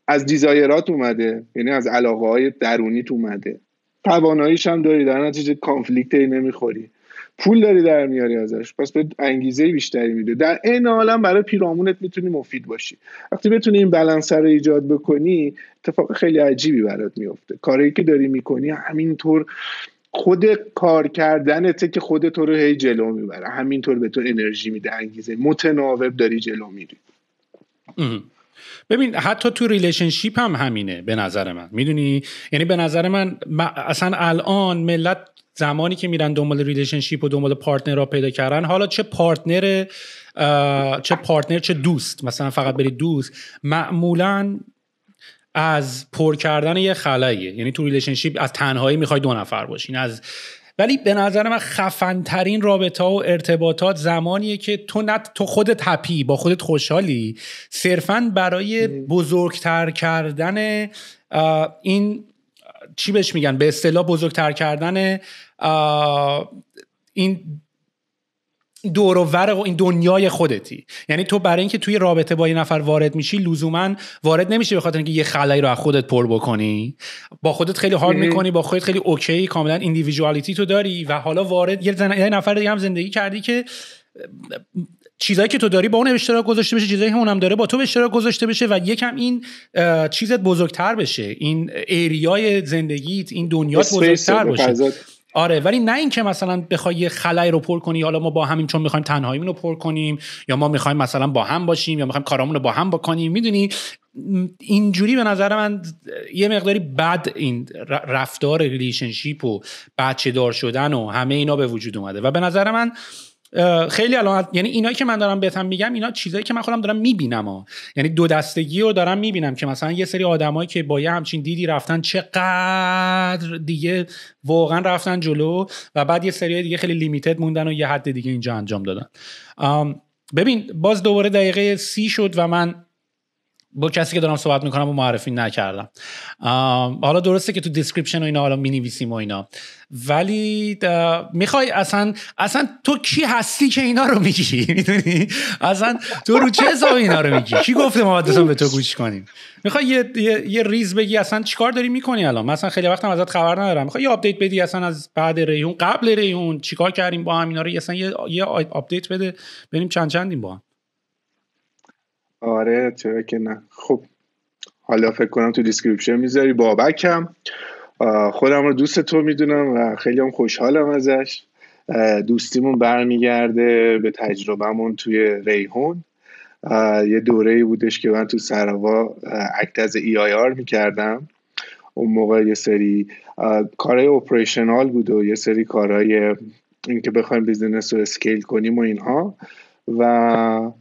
از دیزایرات اومده، یعنی از علاقه های درونیت اومده، تواناییش هم داری، در نتیجه کانفلیکتی نمیخوری، پول داری در میاری ازش، پس به انگیزه بیشتری میده. در این عالم برای پیرامونت میتونی مفید باشی. وقتی بتونی این بالانس رو ایجاد بکنی اتفاق خیلی عجیبی برات میفته. کاری که داری میکنی همینطور خود کار کردنته که خودت تو رو هی جلو میبره، همینطور به تو انرژی میده، انگیزه، متناوب داری جلو میری. ببین حتی تو ریلیشنشیپ هم همینه به نظر من، میدونی؟ یعنی به نظر من اصلا الان ملت زمانی که میرن دنبال ریلیشنشیپ و دنبال پارتنر را پیدا کردن، حالا چه پارتنر چه دوست، مثلا فقط بری دوست، معمولاً از پر کردن یه خلایه. یعنی تو ریلیشنشیپ از تنهایی میخوای 2 نفر باشین، ولی به نظر من خفن‌ترین رابطه و ارتباطات زمانیه که تو خودت هپی، با خودت خوشحالی، صرفاً برای بزرگتر کردن این چی بهش میگن، به اصطلاح بزرگتر کردن این دور و ور و این دنیای خودتی. یعنی تو برای اینکه توی رابطه با یه نفر وارد میشی لزوما وارد نمیشی به خاطر اینکه یه خلایی رو از خودت پر بکنی، با خودت خیلی حال میکنی، با خودت خیلی اوکی، کاملا ایندیویدوالیتی تو داری و حالا وارد یه نفر دیگه هم زندگی کردی که چیزایی که تو داری با اون اشتراک گذاشته بشه، چیزایی که اونم داره با تو به اشتراک گذاشته بشه و یکم این چیزت بزرگتر بشه، این ایریای زندگیت، این دنیات بزرگتر باشه. آره، ولی نه این که مثلا بخوای یه خلای رو پر کنی، حالا ما با همین چون میخوایم تنهاییمون رو پر کنیم، یا ما میخوایم مثلا با هم باشیم، یا میخوایم کارامون رو با هم بکنیم. میدونی اینجوری به نظر من یه مقداری بد این رفتار ریلیشنشیپ و بچه دار شدن و همه اینا به وجود اومده و به نظر من خیلی الان، یعنی اینایی که من دارم بهتون میگم اینا چیزایی که من خودم دارم میبینم یعنی دو دستگی رو دارم میبینم که مثلا یه سری آدمایی که با یه همچین دیدی رفتن چقدر دیگه واقعا رفتن جلو و بعد یه سری دیگه خیلی لیمیتد موندن و یه حد دیگه اینجا انجام دادن. ببین باز دوباره دقیقه 30 شد و من با کسی که دارم صحبت میکنم و معرفی نکردم. حالا درسته که تو دیسکریپشن و اینا حالا مینویسیم و اینا، ولی میخوای اصلا تو کی هستی که اینا رو میگی؟ میدونی اصلا تو رو چه حساب اینا رو میگی؟ کی گفته ما باید به تو گوش کنیم؟ میخوای یه ریز بگی اصلا چیکار داری میکنی الان؟ مثلا خیلی وقتم ازت خبر ندارم، میخوای یه آپدیت بدی اصلا از بعد ریحون، قبل ریحون چیکار کردیم با هم اینا رو، اصلا یه آپدیت بده ببینیم چندیم با هم. آره چرا که نه. خب حالا فکر کنم تو دیسکریپشن میذاری بابکم، خودم رو دوست تو میدونم و خیلی هم خوشحالم ازش. دوستیمون برمیگرده به تجربهمون توی ریحون یه دوره‌ای بودش که من تو سراوا اکت از EIR میکردم. اون موقع یه سری کارهای اپریشنال بود و یه سری کارهای این که بخوایم بیزنس رو اسکیل کنیم و اینها، و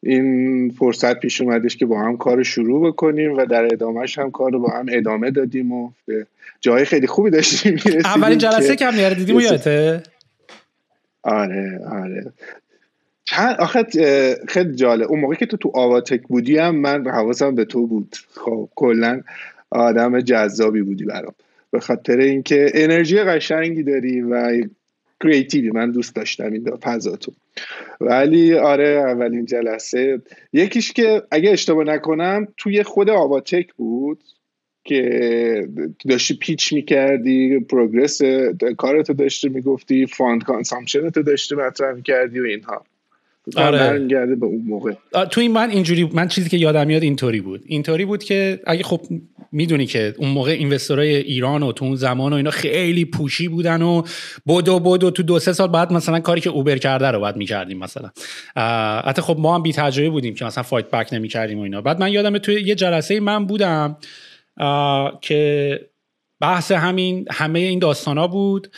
این فرصت پیش اومدش که با هم کار شروع بکنیم و در ادامهش هم کار رو با هم ادامه دادیم و جای خیلی خوبی داشتیم میرسیدیم. اولین جلسه که هم دیگه دیدیم و یادته؟ آره آخه خیلی جالب. اون موقع که تو آواتک بودی هم من حواسم به تو بود. خب کلا آدم جذابی بودی برام، به خاطر اینکه انرژی قشنگی داری و کریتیوی. من دوست داشتم این فضاتو. ولی آره اولین جلسه یکیش که اگه اشتباه نکنم توی خود آواتک بود که داشتی پیچ میکردی، پروگرس کارتو داشتی میگفتی، فاند کانسامپشنتو داشتی مطرح میکردی و اینها. آره گرده به اون موقع تو این من چیزی که یادم میاد اینطوری بود که اگه خب میدونی که اون موقع اینوستورای ایران و تو اون زمان و اینا خیلی پوشی بودن و بدو تو 2-3 سال بعد مثلا کاری که اوبر کرده رو بعد میکردیم مثلا. حتی خب ما هم بی تجربه بودیم که مثلا فایت بک نمیکردیم و اینا. بعد من یادمه توی یه جلسه من بودم که بحث همه این داستانا بود.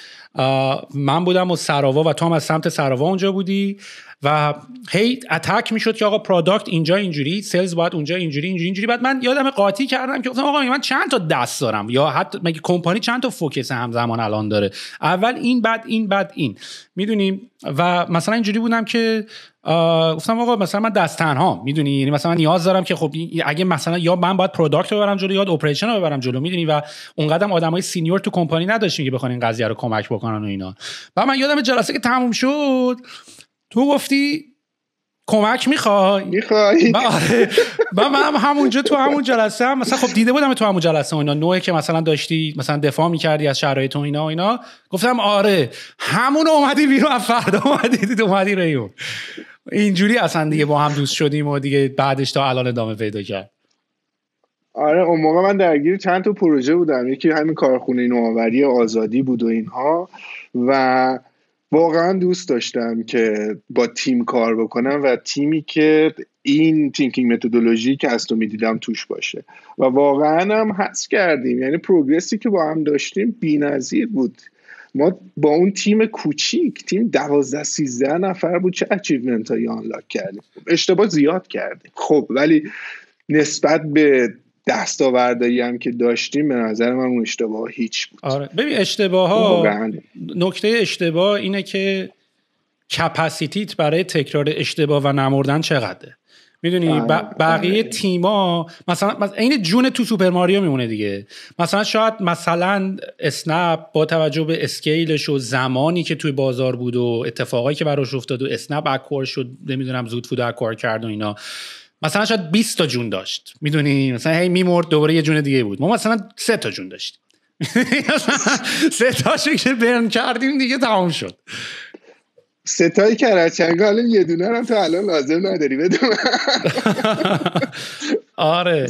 من بودم و سراوا و تو هم از سمت سراوا اونجا بودی و هی اتک میشد که آقا پروداکت اینجا اینجوری، سلز باید اونجا اینجوری. بعد من یادم قاطی کردم که گفتم آقا من چند تا دست دارم، یا حتی مگه کمپانی چند تا فوکس همزمان الان داره، اول این بعد این میدونیم. و مثلا اینجوری بودم که گفتم آقا مثلا من دست تنها میدونی، یعنی مثلا من نیاز دارم که خب اگه مثلا یا من باید پروداکت رو ببرم جلو یا اپریشن رو ببرم جلو میدونی، و اونقدر آدمای سینیور تو کمپانی نداشتیم که بخوان این قضیه رو کمک بکنن و اینا. و من یادم جلسه که تموم شد تو گفتی کمک میخوای؟ من همونجا تو همون جلسه هم مثلا خب دیده بودم تو همون جلسه و اینا نوعی که مثلا داشتی مثلا دفاع میکردی از شرایط و اینا گفتم آره همون اومدی بیرون، فردا اومدی ریون. اینجوری اصلا دیگه با هم دوست شدیم و دیگه بعدش تا الان ادامه پیدا کرد. آره اون موقع من درگیر چند تا پروژه بودم. یکی همین کارخونه نوآوری آزادی بود و اینها، و واقعا دوست داشتم که با تیم کار بکنم و تیمی که این تینکینگ متدولوژی که از تو میدیدم توش باشه. و واقعا هم حس کردیم، یعنی پروگرسی که با هم داشتیم بی‌نظیر بود. ما با اون تیم کوچیک، تیم 12-13 نفر بود، چه اچیومنت هایی آنلاک کردیم. اشتباه زیاد کردیم خب، ولی نسبت به دستاوردهایی هم که داشتیم به نظر من اون اشتباه هیچ بود. آره ببین اشتباه‌ها، نکته اشتباه اینه که کپاسیتیت برای تکرار اشتباه و نمردن چقدره. میدونی بقیه تیما مثلا این جون تو سوپر ماریو میمونه دیگه. مثلا شاید مثلا اسنپ با توجه به اسکیلش و زمانی که توی بازار بود و اتفاقایی که براش افتاد و اسنپ اکوار شد، نمیدونم زود فود اکوار کرد و اینا، مثلا شاید 20 تا جون داشت میدونی، مثلا هی میمرد دوباره یه جون دیگه بود. ما مثلا 3 تا جون داشتیم 3 تاشو که برن کردیم دیگه تمام شد. 3 تایی کرچنگ حالا یه دونه هم تو الان لازم نداری بدون. آره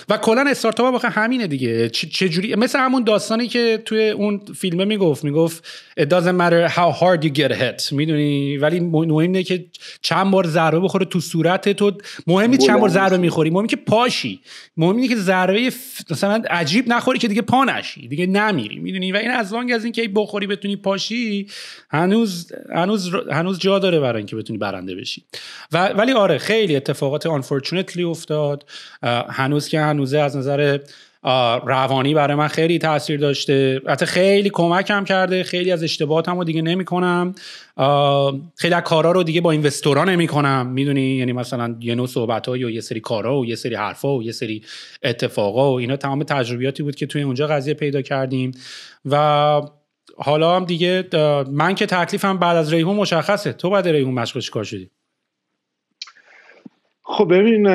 و کلا استارتاپ واقعا همینه دیگه. چجوری مثل همون داستانی که توی اون فیلمه میگفت it doesn't matter how hard you get hit میدونی، ولی مهم اینه که چند بار ضربه بخوره تو صورتت. تو مهم نیست چند بار ضربه میخوری، مهم اینه که پاشی، مهم اینه که ضربه مثلا عجیب نخوری که دیگه پا نشی، دیگه نمیری میدونی. و این از لانگ از این که بخوری بتونی پاشی هنوز جا داره برای اینکه بتونی برنده بشی. ولی آره خیلی اتفاقات unfortunately افتاد. هنوز که هنوزه از نظر روانی برای من خیلی تاثیر داشته، حتی خیلی کمکم کرده. خیلی از اشتباهاتمو دیگه نمی‌کنم، خیلی از کارا رو دیگه با اینوستورا نمی‌کنم میدونی، یعنی مثلا یه نوع صحبت‌ها و یه سری کارا و یه سری حرفا و یه سری اتفاقا و اینا تمام تجربیاتی بود که توی اونجا قضیه پیدا کردیم. و حالا هم دیگه من که تکلیفم بعد از ریحون مشخصه. تو بعد ریحون مشغول چیکار شدی؟ خب ببین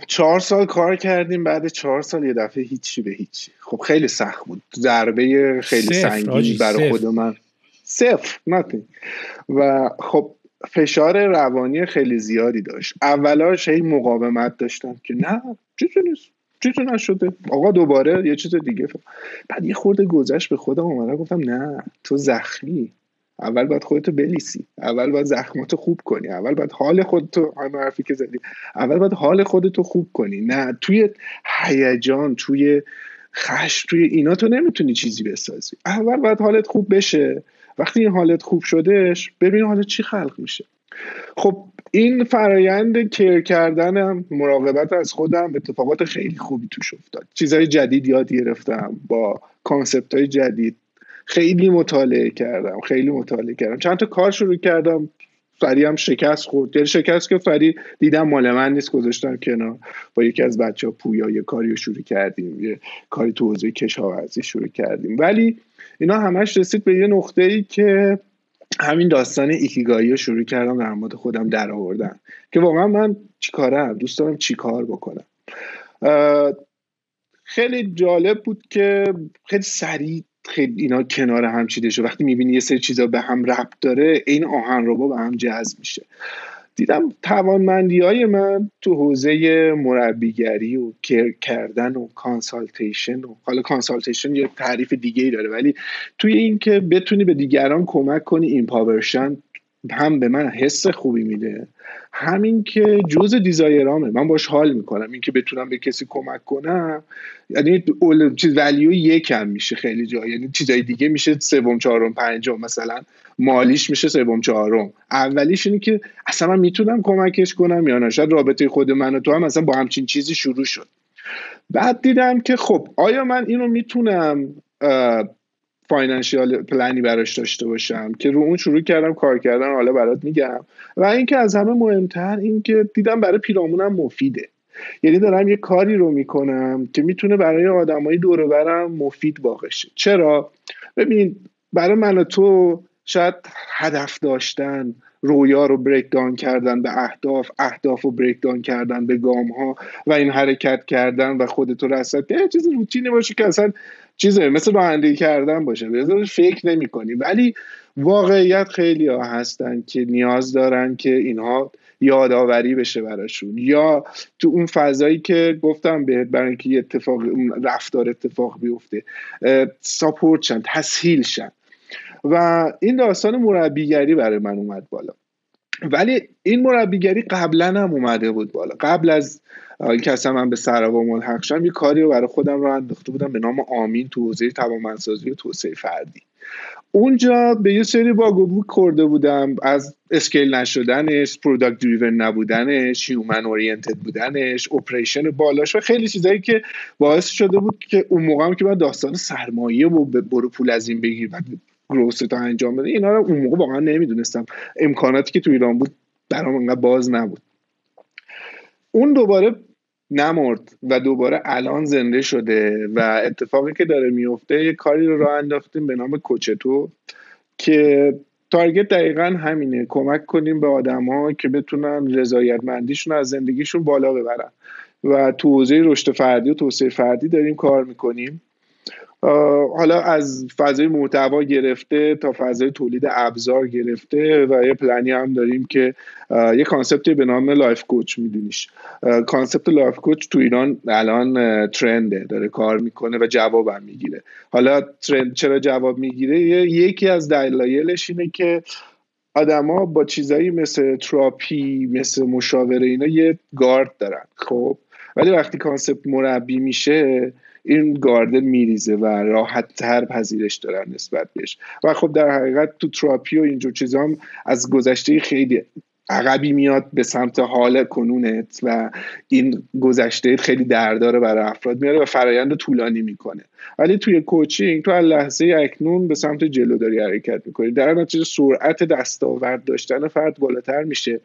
4 سال کار کردیم، بعد 4 سال یه دفعه هیچی به هیچی. خب خیلی سخت بود، ضربه خیلی سنگینی برای خود من. صفر nothing. و خب فشار روانی خیلی زیادی داشت. اولاش هی مقاومت داشتم که نه چیزی نشده آقا، دوباره یه چیز دیگه. بعد یه خورده گذشت به خودم اومدم گفتم نه تو زخمی، اول باید خودتو بلیسی، اول باید زخماتو خوب کنی، اول باید حال خودتو، همین حرفی که زدی، اول باید حال خودتو خوب کنی. نه توی هیجان، توی خشم، توی اینا تو نمیتونی چیزی بسازی. اول باید حالت خوب بشه. وقتی این حالت خوب شدش، ببین حالا چی خلق میشه. خب این فرایند کیر کردنم، مراقبت از خودم، اتفاقات خیلی خوبی توش افتاد. چیزهای جدید یاد گرفتم، با کانسپت‌های جدید خیلی مطالعه کردم. چند تا کار شروع کردم، فری هم شکست خورد. یعنی شکست که فری دیدم مال من نیست، گذاشتم کنار. با یکی از بچه‌ها پویا یه کاری شروع کردیم، یه کاری تو حوزه کشاورزی شروع کردیم. ولی اینا همش رسید به یه نقطه‌ای که همین داستان ایکیگایی رو شروع کردم در مورد خودم در آوردن که واقعا من چیکارم، دوست دارم چیکار بکنم. خیلی جالب بود که خیلی سریع خیلی اینا کنار هم چیده شد. وقتی میبینی یه سری چیزا به هم ربط داره، این آهنربا به هم جذب میشه. دیدم توانمندی‌های من تو حوزه مربیگری و کیر کردن و کانسالتیشن، و حالا کانسالتیشن یه تعریف دیگه‌ای داره، ولی توی این که بتونی به دیگران کمک کنی، ایمپاورشن هم به من حس خوبی میده، همین که جزء دیزایرامه، من باش حال میکنم. این که بتونم به کسی کمک کنم، یعنی چیز ولیو یکم میشه خیلی جا، یعنی چیزای دیگه میشه سوم چهارم پنجم، مثلا مالیش میشه سوم چهارم. اولیش اینه که اصلا من میتونم کمکش کنم یا نه. شاید رابطه خود من و تو هم اصلا با همچین چیزی شروع شد. بعد دیدم که خب آیا من اینو میتونم فاینانشیال پلانی براش داشته باشم، که رو اون شروع کردم کار کردن. حالا برات میگم. و اینکه از همه مهمتر این که دیدم برای پیرامونم مفیده. یعنی دارم یه کاری رو میکنم که میتونه برای آدمای دور و برم مفید واقع شه. چرا؟ ببین برای من و تو شاید هدف داشتن، رویا رو بریک داون کردن به اهداف رو بریک داون کردن به گام ها و این حرکت کردن و خودتو رصد یه چیز روتینی باشه که اصلا چیزه مثل رانندگی کردن باشه، بذار فکر نمی کنی. ولی واقعیت خیلی ها هستن که نیاز دارن که اینها یادآوری بشه براشون، یا تو اون فضایی که گفتم بهت برای اینکه یه رفتار اتفاق بیفته ساپورت شن، تسهیل شن. و این داستان مربیگری برای من اومد بالا. ولی این مربیگری قبلا هم اومده بود بالا. قبل از اینکه اصلا من به سراوا ملحق شدم، یه کاری رو برای خودم راه انداخته بودم به نام آمین تو حوزه توانمندسازی و توسعه فردی. اونجا به یه سری باگوبوک خورده بودم، از اسکیل نشدنش، پروداکت دریون نبودنش، هیومن اورینتد بودنش، اپریشن بالاش و خیلی چیزایی که باعث شده بود که اون موقع هم که من داستان سرمایه و برو پول از این بگیر و گروس تا انجام بده، اینا رو اون موقع واقعا نمیدونستم. امکاناتی که تو ایران بود برام انقدر باز نبود. اون دوباره نمرد و دوباره الان زنده شده و اتفاقی که داره میفته، یه کاری رو راه انداختیم به نام کوچتو که تارگت دقیقاً همینه، کمک کنیم به آدم‌ها که بتونن رضایتمندیشون از زندگیشون بالا ببرن. و تو حوزه رشد فردی و توسعه فردی داریم کار میکنیم. حالا از فضای محتوا گرفته تا فضای تولید ابزار گرفته و یه پلنی هم داریم که یه کانسپتی به نام لایف کوچ، میدونیش کانسپت لایف کوچ تو ایران الان ترنده، داره کار میکنه و جواب هم میگیره. حالا ترند چرا جواب میگیره؟ یکی از دلایلش اینه که آدما با چیزایی مثل تراپی، مثل مشاوره، اینا یه گارد دارن. خب ولی وقتی کانسپت مربی میشه، این گارد میریزه و راحت تر پذیرش دارن نسبت بهش. و خب در حقیقت تو تراپی و اینجور چیزا هم از گذشته خیلی عقبی میاد به سمت حال کنونت و این گذشته خیلی درداره برای افراد میاره و فرایند طولانی میکنه. ولی توی کوچینگ تو لحظه اکنون به سمت جلو داری حرکت میکنی، در نتیجه سرعت دستاورد داشتن فرد بالاتر میشه.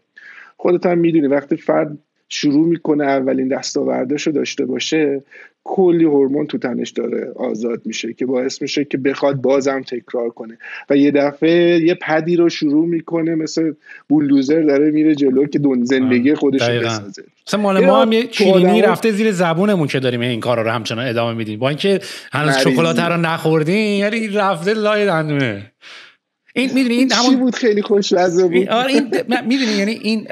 خودت هم میدونی وقتی فرد شروع میکنه اولین دستاورداشو داشته باشه، کلی هورمون تو تنش داره آزاد میشه که باعث میشه که بخواد بازم تکرار کنه و یه دفعه یه پدی رو شروع میکنه مثل بولدوزر داره میره جلو که زندگی خودش رو بسازه. مثلا مال ما هم یه چینی رفته زیر زبونمون که داریم این کارا رو همچنان ادامه میدیم با اینکه هنوز شکلات رو نخوردین، یعنی رفته لای دندونه. این میدونی این همون بود خیلی خوشمزه بود. آره این میدونی یعنی این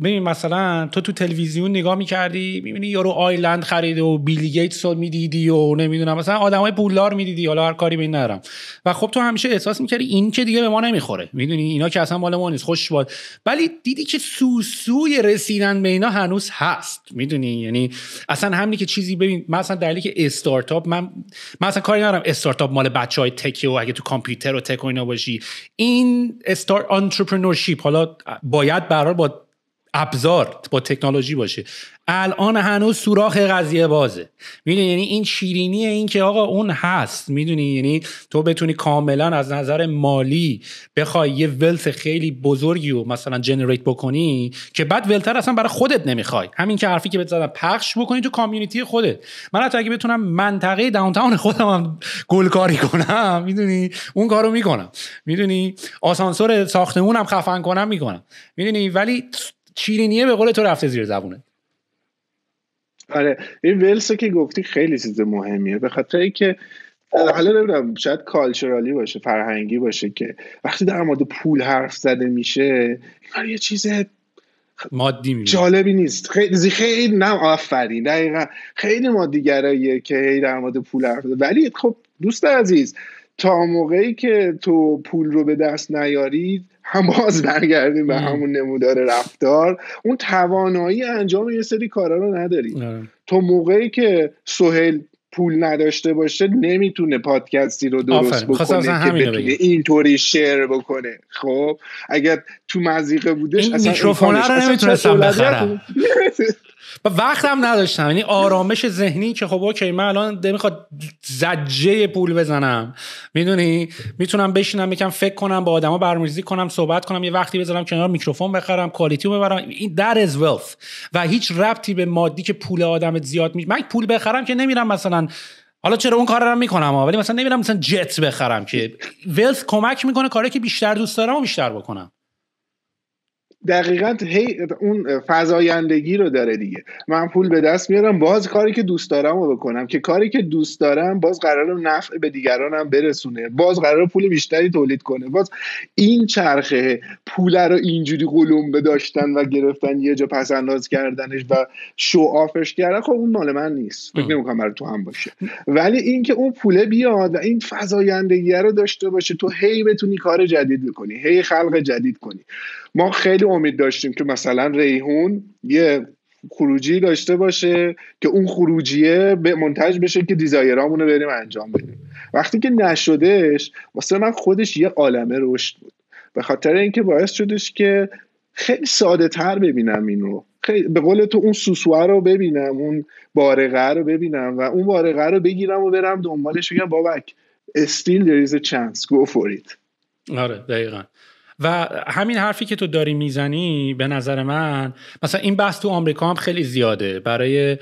ببین مثلا تو تلویزیون نگاه می‌کردی می‌بینی یارو آیلند خرید و بیل گیتس رو می‌دیدی و نمیدونم مثلا آدمای پولدار می‌دیدی، حالا هر کاری به این ندارم، و خب تو همیشه احساس می‌کردی این که دیگه به ما نمیخوره، میدونی اینا که اصلا مال ما نیست، خوش باد. ولی دیدی که سوسوی رسیدن به اینا هنوز هست، میدونی یعنی اصلا همین که چیزی ببین مثلا دلیلی که استارتاپ من مثلا کاری ندارم استارتاپ مال بچهای تکی و اگه تو کامپیوتر و تک و اینا باشی، این انترپرنورشیپ حالا باید برای با ابزار با تکنولوژی باشه. الان هنوز سوراخ قضیه بازه، میدونی یعنی این شیرینی این که آقا اون هست، میدونی یعنی تو بتونی کاملا از نظر مالی بخوای یه ولت خیلی بزرگی رو مثلا جنریت بکنی که بعد ولتر اصلا برای خودت نمیخوای، همین که حرفی که بهت زدم پخش بکنی تو کامیونیتی خودت. من حتی اگه بتونم منطقه داونتاون خودم هم گلکاری کنم، میدونی اون کارو میکنم، میدونی آسانسور ساختمونم خفن کنم میکنم، میدونی ولی شیرینیه به قول تو رفته زیر زبونه. آره این ولسو که گفتی خیلی چیز مهمیه، به خاطر اینکه حالا نمیدونم شاید کالچورالی باشه، فرهنگی باشه که وقتی در مورد پول حرف زده میشه این یه چیز مادی جالبی نیست، خیلی نه آفرین دقیقاً خیلی مادیگراییه که در مورد پول حرف زده. ولی خب دوست عزیز تا موقعی که تو پول رو به دست نیاری هم باز برگردیم به همون نمودار رفتار، اون توانایی انجام یه سری کارا رو نداری. تو موقعی که سهیل پول نداشته باشه نمیتونه پادکستی رو درست بکنه که بتونه اینطوری شیر بکنه. خب اگر تو مضیقه بودش اصلا میکروفون رو نمیتونستم بخرم و وقتم نداشتم، یعنی آرامش ذهنی که خب اوکی من الان نمیخواد زجه پول بزنم، میدونی میتونم بشینم یکم فکر کنم، با آدما برنامه‌ریزی کنم، صحبت کنم، یه وقتی بذارم کنار میکروفون بخرم، کوالیتی رو ببرم. این that is wealth و هیچ ربطی به مادی که پول آدمت زیاد میشه. من پول بخرم که نمیرم مثلا، حالا چرا اون کارا رو میکنم ولی مثلا نمیرم مثلا جت بخرم که wealth کمک میکنه کاری که بیشتر دوست دارم و بیشتر بکنم. دقیقاً اون فزایندگی رو داره دیگه. من پول به دست میارم باز کاری که دوست دارم رو بکنم، که کاری که دوست دارم باز قراره نفع به دیگرانم برسونه، باز قراره پول بیشتری تولید کنه. باز این چرخه پول رو اینجوری قلمبه داشتن و گرفتن یه جا پس انداز کردنش و شو آفش کردن، خب اون مال من نیست، فکر نمی‌کنم برای تو هم باشه. ولی این که اون پوله بیاد و این فزایندگی رو داشته باشه، تو هی بتونی کار جدید بکنی، هی خلق جدید کنی. ما خیلی امید داشتیم که مثلا ریحون یه خروجی داشته باشه که اون خروجیه به منتج بشه که دیزایرامون رو بریم انجام بدیم. وقتی که نشدش واسه من خودش یه عالمه رشد بود، به خاطر اینکه باعث شدش که خیلی ساده تر ببینم این رو، خیلی به قول تو اون سوسوه رو ببینم، اون بارقه رو ببینم و اون بارقه رو بگیرم و برم دنبالش بگم بابک still there is a chance go for it. آره دقیقاً. و همین حرفی که تو داری میزنی به نظر من مثلا این بحث تو آمریکا هم خیلی زیاده برای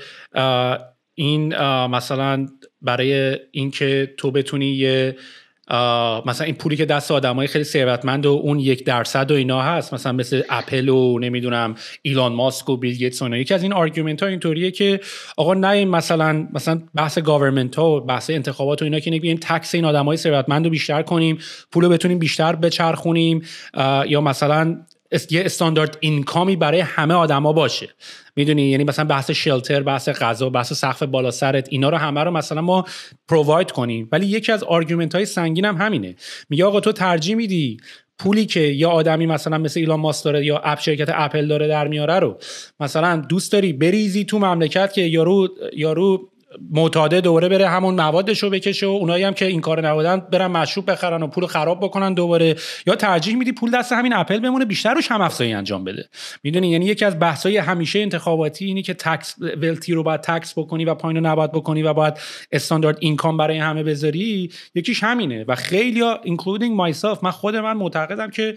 این مثلا برای اینکه تو بتونی یه مثلا این پولی که دست آدمای خیلی ثروتمند و اون 1% و اینا هست، مثلا مثل اپل و نمیدونم ایلان ماسک و بیل گیتس و اینا، یکی از این آرگومنت ها اینطوریه که آقا نه مثلا بحث گاورمنت ها و بحث انتخابات و اینا که نگیم تکس این آدمای ثروتمند رو بیشتر کنیم، پولو بتونیم بیشتر بچرخونیم، یا مثلا یه استاندارد اینکامی برای همه آدما باشه، میدونی یعنی مثلا بحث شلتر، بحث غذا، بحث سقف بالا سرت، اینا رو همه رو مثلا ما پروواید کنیم. ولی یکی از آرگومنت های سنگین هم همینه، میگه آقا تو ترجیح میدی پولی که یا آدمی مثلا مثل ایلان ماسک داره یا شرکت اپل داره در میاره رو مثلا دوست داری بریزی تو مملکت که یارو معتاده دوباره بره همون موادشو بکشه و اونایی هم که این کارو نبودن برن مشروب بخرن و پول خراب بکنن دوباره، یا ترجیح میدی پول دست همین اپل بمونه بیشتر روش هم افزایی انجام بده؟ میدونی یعنی یکی از بحث‌های همیشه انتخاباتی اینی که تکس ولتی رو باید تکس بکنی و پایین رو نباید بکنی و باید استاندارد اینکام برای همه بذاری، یکیش همینه. و خیلیا including myself من خود من معتقدم که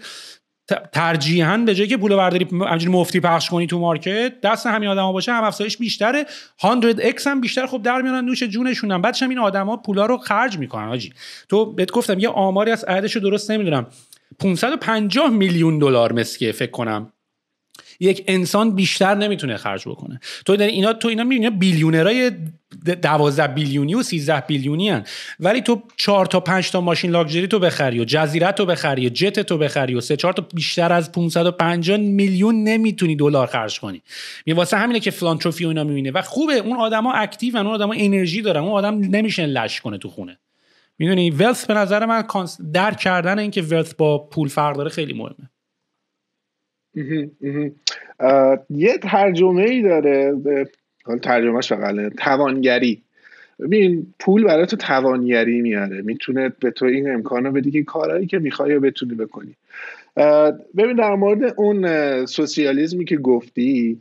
ترجیحاً به جای که پول برداری همینجوری مفتی پخش کنی تو مارکت دست همین آدما باشه، هم افزایش بیشتره، 100x هم بیشتر خب در میارن نوش جونشونن، بعدش هم این آدما پولا رو خرج میکنن. حاجی تو بهت گفتم یه آماری از عددشو درست نمیدونم 550 میلیون دلار مسکه فکر کنم یک انسان بیشتر نمیتونه خرج بکنه. تو اینا میبینی بیلیونرای 12 بیلیونی و 13 بیلیونی هن. ولی تو 4 تا 5 تا ماشین لاکچری تو بخری و جزیره تو بخری و جت تو بخری و 3-4 تا بیشتر از 550 میلیون نمیتونی دلار خرج کنی. واسه همینه که فلانتروپی و اینا میبینه و خوبه اون آدما اکتیون، اون آدما انرژی دارن، اون آدم نمیشه لش کنه تو خونه. میدونی ولث به نظر من درک کردن این که ولث با پول فرق داره خیلی مهمه. یه ترجمه ای داره، حالا ترجمهش فقط توانگری. ببین پول برای تو توانگری میاره، میتونه به تو این امکانو بده که کارهایی که میخوای بتونی بکنی. ببین در مورد اون سوسیالیسمی که گفتی،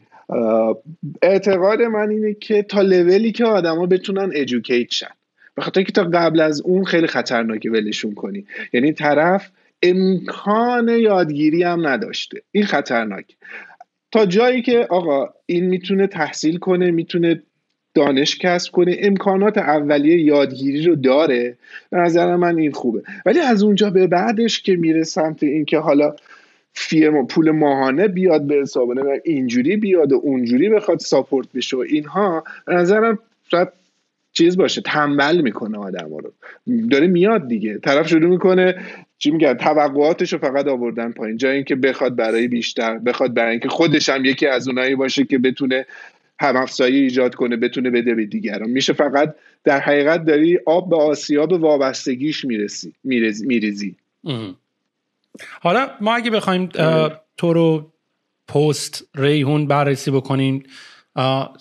اعتقاد من اینه که تا لولی که آدما بتونن ادوکییت شن، به خاطر که تا قبل از اون خیلی خطرناکه ولشون کنی. یعنی طرف امکان یادگیری هم نداشته، این خطرناکه. تا جایی که آقا این میتونه تحصیل کنه، میتونه دانش کسب کنه، امکانات اولیه یادگیری رو داره، به نظر من این خوبه. ولی از اونجا به بعدش که میره سمت این که حالا پول ماهانه بیاد به حسابونه و اینجوری بیاد و اونجوری بخواد ساپورت بشه و اینها، به نظرم شاید چیز باشه، تنبل میکنه آدم رو. داره میاد دیگه، طرف شروع میکنه چی میگن، توقعاتشو فقط آوردن پایین، جای اینکه بخواد برای بیشتر، بخواد برای اینکه خودش هم یکی از اونایی باشه که بتونه هم افزایی ایجاد کنه، بتونه بده به دیگران. میشه فقط در حقیقت داری آب به آسیاب وابستگیش میریزی. حالا ما اگه بخوایم تو رو پست ریحون بررسی بکنیم،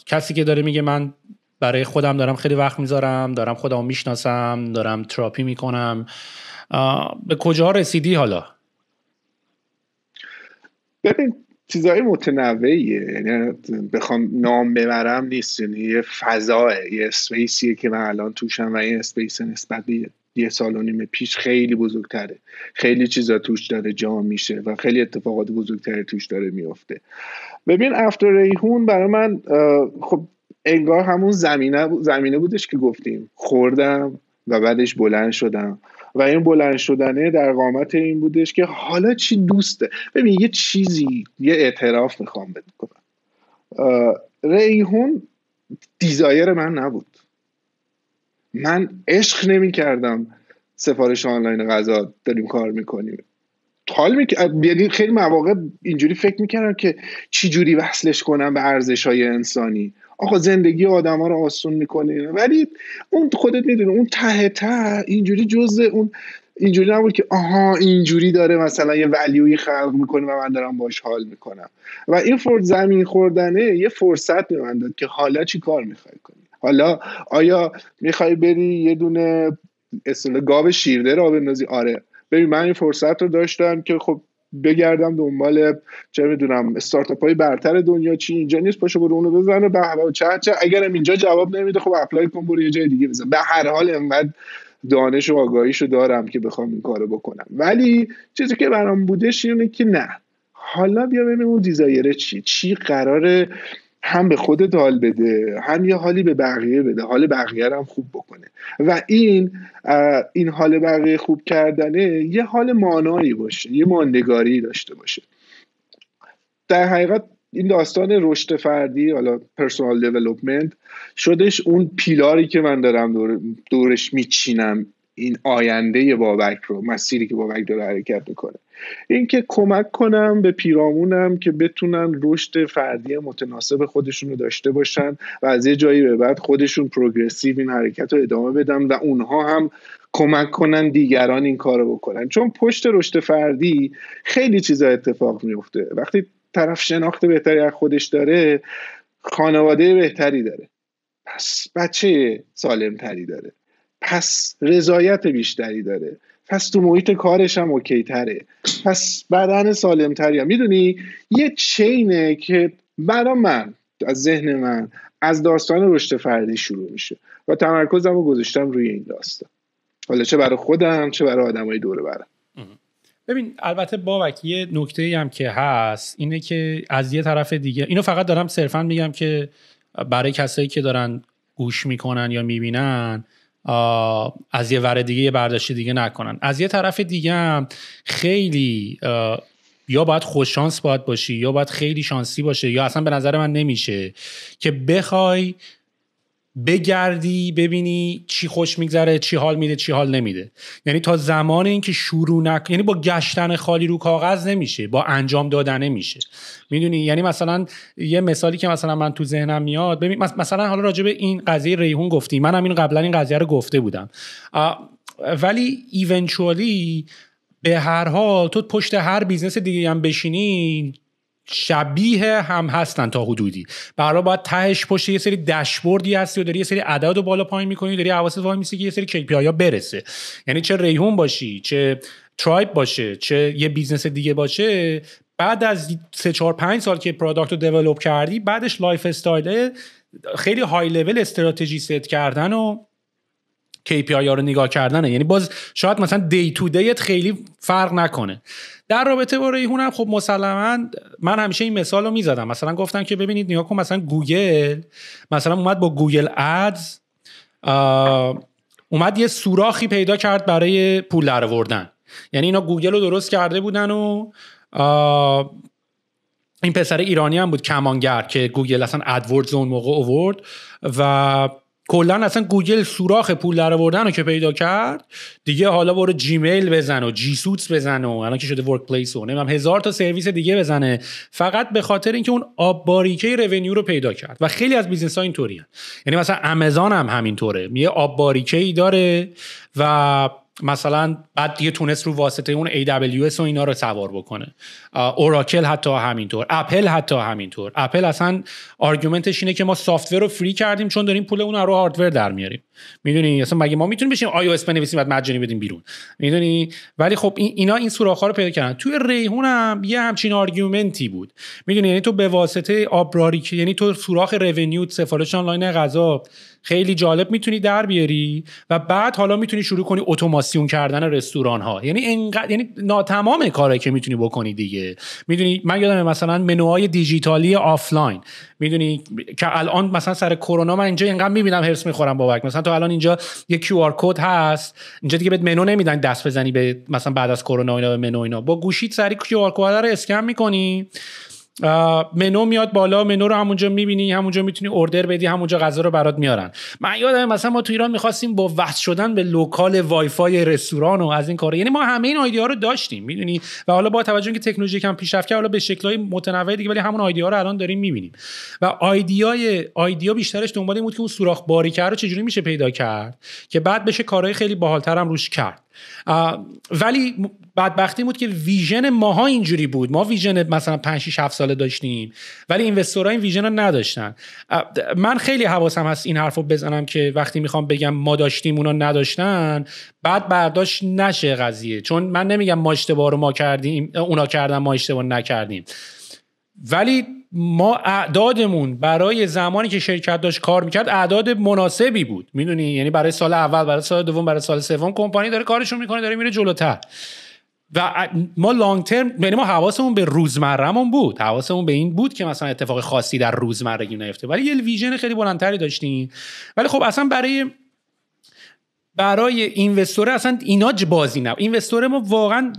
کسی که داره میگه من برای خودم دارم خیلی وقت میذارم، دارم خودمو میشناسم، دارم تراپی میکنم، به کجا رسیدی حالا؟ ببین چیزای متنوعیه، یعنی بخوام نام ببرم نیست، یعنی یه فضاه، یه اسپیسیه که من الان توشم و این اسپیس نسبت به 1.5 سال پیش خیلی بزرگتره، خیلی چیزا توش داره جا میشه و خیلی اتفاقات بزرگتری توش داره میفته. ببین افتر ریحون برای من خب انگار همون زمینه بودش که گفتیم، خوردم و بعدش بلند شدم و این بلند شدنه در قامت این بودش که حالا چی دوسته. ببین یه چیزی، یه اعتراف میخوام بکنم، ریحون دیزایر من نبود. من عشق نمی کردم سفارش آنلاین غذا داریم کار میکنیم، یعنی خیلی مواقع اینجوری فکر میکردم که چی جوری وصلش کنم به ارزش‌های انسانی. آقا زندگی آدم‌ها رو آسون میکنه، ولی اون خودت میدونی اون ته اینجوری جزء اون اینجوری نبود که آها اینجوری داره مثلا یه ولیوی خلق میکنه و من دارم باش حال میکنم. و این زمین خوردنه یه فرصت به من داد که حالا چی کار میخوای کنی. حالا آیا میخوای بری یه دونه اصلا گاو شیرده را بندازی؟ آره. ببین من این فرصت رو داشتم که خب بگردم دنبال چه میدونم استارتاپ های برتر دنیا، چی اینجا نیست، پاشو برو اونو بزنه به هوا چه اگرم اینجا جواب نمیده خب اپلای کن برو یه جای دیگه بزن. به هر حال انقدر دانش و آگاهیشو دارم که بخوام این کارو بکنم. ولی چیزی که برام بودش اینه که نه، حالا بیا ببینیم اون دیزایر چی قراره هم به خودت حال بده، هم یه حالی به بقیه بده، حال بقیه رو هم خوب بکنه. و این حال بقیه خوب کردنه یه حال مانایی باشه، یه ماندگاری داشته باشه. در حقیقت این داستان رشد فردی، حالا پرسونال دیولپمنت شدش اون پیلاری که من دارم دورش میچینم، این آینده بابک رو، مسیری که بابک داره حرکت میکنه، این که کمک کنم به پیرامونم که بتونن رشد فردی متناسب خودشون رو داشته باشن و از یه جایی به بعد خودشون پروگرسیو این حرکت رو ادامه بدن و اونها هم کمک کنن دیگران این کار رو بکنن. چون پشت رشد فردی خیلی چیزا اتفاق میفته. وقتی طرف شناخت بهتری از خودش داره، خانواده بهتری داره، پس بچه سالم تری داره، پس رضایت بیشتری داره، پس تو محیط کارش هم اوکی تره، پس بدن سالم تری هم. میدونی یه چینه که برای من از ذهن من از داستان رشد فردی شروع میشه و تمرکزم رو گذاشتم روی این داستان، حالا چه برای خودم چه برای آدمای دور برم. ببین البته بابک یه نکته‌ای هم که هست اینه که از یه طرف دیگه، اینو فقط دارم صرفا میگم که برای کسایی که دارن گوش میکنن یا میبینن از یه ور دیگه یه برداشت دیگه نکنن. از یه طرف دیگه هم خیلی یا باید خوششانس باید باشی یا باید خیلی شانسی باشه یا اصلا به نظر من نمیشه که بخوای بگردی ببینی چی خوش میگذره، چی حال میده، چی حال نمیده. یعنی تا زمان اینکه شروع یعنی با گشتن خالی رو کاغذ نمیشه، با انجام دادن میشه. میدونی یعنی مثلا یه مثالی که مثلا من تو ذهنم میاد، ببین مثلا حالا راجع به این قضیه ریحون گفتی، من همین قبلا این قضیه رو گفته بودم، ولی ایونچوالی به هر حال تو پشت هر بیزنس دیگه هم بشینی شبیه هم هستن تا حدودی. برای باید تهش پشت یه سری داشبوردی هستی و داری یه سری عدد رو بالا پایین میکنی، داری حواست وای میسی که یه سری KPI ها برسه. یعنی چه ریحون باشی، چه ترایب باشه، چه یه بیزنس دیگه باشه، بعد از 3-4-5 سال که پروداکت رو دیولپ کردی، بعدش لایف استایل خیلی های لول استراتژی ست کردن و KPI ها رو نگاه کردنه. یعنی باز شاید مثلا دی تو دیت خیلی فرق نکنه. در رابطه با ریحون هم خب مسلماً من همیشه این مثال رو میزدم، مثلا گفتم که ببینید نگاه کن، مثلا گوگل مثلا اومد با گوگل ادز اومد یه سوراخی پیدا کرد برای پول درآوردن. یعنی اینا گوگل رو درست کرده بودن و این پسر ایرانی هم بود کمانگر که گوگل اصلا ادوردز اون موقع آورد و کلا اصلا گوگل سوراخ پول درآوردن رو که پیدا کرد دیگه، حالا برو جیمیل بزن و جی سوتس بزن و الان که شده ورک پلیس و نمیدونم 1000 تا سرویس دیگه بزنه، فقط به خاطر اینکه اون آب باریکه رونیو رو پیدا کرد. و خیلی از بیزنس‌ها اینطوریه. یعنی مثلا آمازون هم همینطوره، یه آب باریکه‌ای داره و مثلا بعد دیگه تونست رو واسطه اون AWS و اینا رو سوار بکنه. اوراکل حتی همینطور، اپل حتی همینطور. اپل اصلا آرگومنتش اینه که ما سافتور رو فری کردیم چون داریم پول اون رو هاردور در میاریم. میدونی اصلا مگه ما میتونیم بشیم iOS بنویسیم بعد مجانی بدیم بیرون؟ میدونی. ولی خب اینا این سوراخ‌ها رو پیدا کردن. توی ریحون هم یه همچین آرگومنتی بود. میدونی یعنی تو به واسطه آبراری که یعنی تو سوراخ رونیو، سفارش آنلاین غذا خیلی جالب میتونی در بیاری و بعد حالا میتونی شروع کنی اتوماسیون کردن رستوران ها. یعنی ناتمام کارهایی که میتونی بکنی دیگه. میدونی من یادمه مثلا منوهای دیجیتالی آفلاین، میدونی که الان مثلا سر کرونا من اینجا اینقدر میبینم هرس میخورم بابک، مثلا تو الان اینجا یه QR کد هست اینجا دیگه بهت منو نمیدن دست بزنی به مثلا بعد از کرونا اینا به منو اینا، با گوشیت سری QR کد رو اسکن میکنی، منو میاد بالا، منو رو همونجا میبینی، همونجا میتونی اوردر بدی، همونجا غذا رو برات میارن. من یادم مثلا ما تو ایران میخواستیم با وصل شدن به لوکال وای فای رستوران و از این کارا، یعنی ما همه این ایده ها رو داشتیم میدونی، و حالا با توجه که تکنولوژی کم پیشرفت کرد حالا به شکل‌های متنوع دیگه، ولی همون ایده ها رو الان داریم میبینیم. و ایده بیشترش دنبال این بود که اون سوراخ باریکه رو چجوری میشه پیدا کرد که بعد بشه کارهای خیلی باحال‌تر هم روش کرد. ولی بدبختی بود که ویژن ماها اینجوری بود. ما ویژن مثلا 5-6-7 ساله داشتیم ولی اینوستورها این ویژن رو نداشتن. من خیلی حواسم هست این حرفو بزنم که وقتی میخوام بگم ما داشتیم اونا نداشتن بعد برداشت نشه قضیه، چون من نمیگم ما اشتباه رو ما کردیم اونا کردن ما اشتباه نکردیم، ولی ما اعدادمون برای زمانی که شرکت داشت کار میکرد اعداد مناسبی بود میدونی، یعنی برای سال اول، برای سال دوم، برای سال سوم کمپانی داره کارشون میکنه، داره میره جلوتر و ما لانگ ترم، یعنی ما حواسمون به روزمرهمون بود، حواسمون به این بود که مثلا اتفاق خاصی در روزمرگی نیفته، ولی یه ویژن خیلی بلندتری داشتیم. ولی خب اصلا برای اینوستور اصلا اینا بازی نه. اینوستور ما واقعا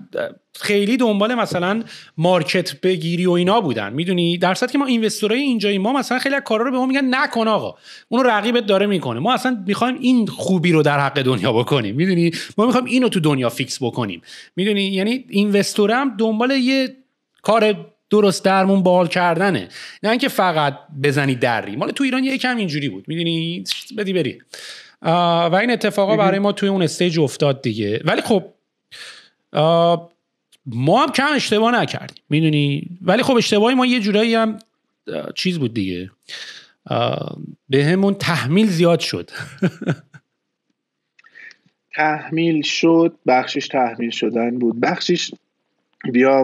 خیلی دنبال مثلا مارکت بگیری و اینا بودن میدونی، در صورتی که ما اینوستورای اینجایی ما مثلا خیلی از کارا رو به ما میگن نکن آقا، اون رقیبت داره میکنه، ما اصلا میخوایم این خوبی رو در حق دنیا بکنیم میدونی، ما میخوایم اینو تو دنیا فیکس بکنیم میدونی. یعنی اینوستور هم دنبال یه کار درست درمون بال کردنه، نه اینکه فقط بزنی دری. مال تو ایران یکم اینجوری بود میدونی، بدی بری و این اتفاقا برای ما توی اون استیج افتاد دیگه. ولی خب ما هم کم اشتباه نکردیم میدونی، ولی خب اشتباهی ما یه جورایی هم چیز بود دیگه، به همون تحمیل زیاد شد. تحمیل شد، بخشش تحمیل شدن بود، بخشش بیا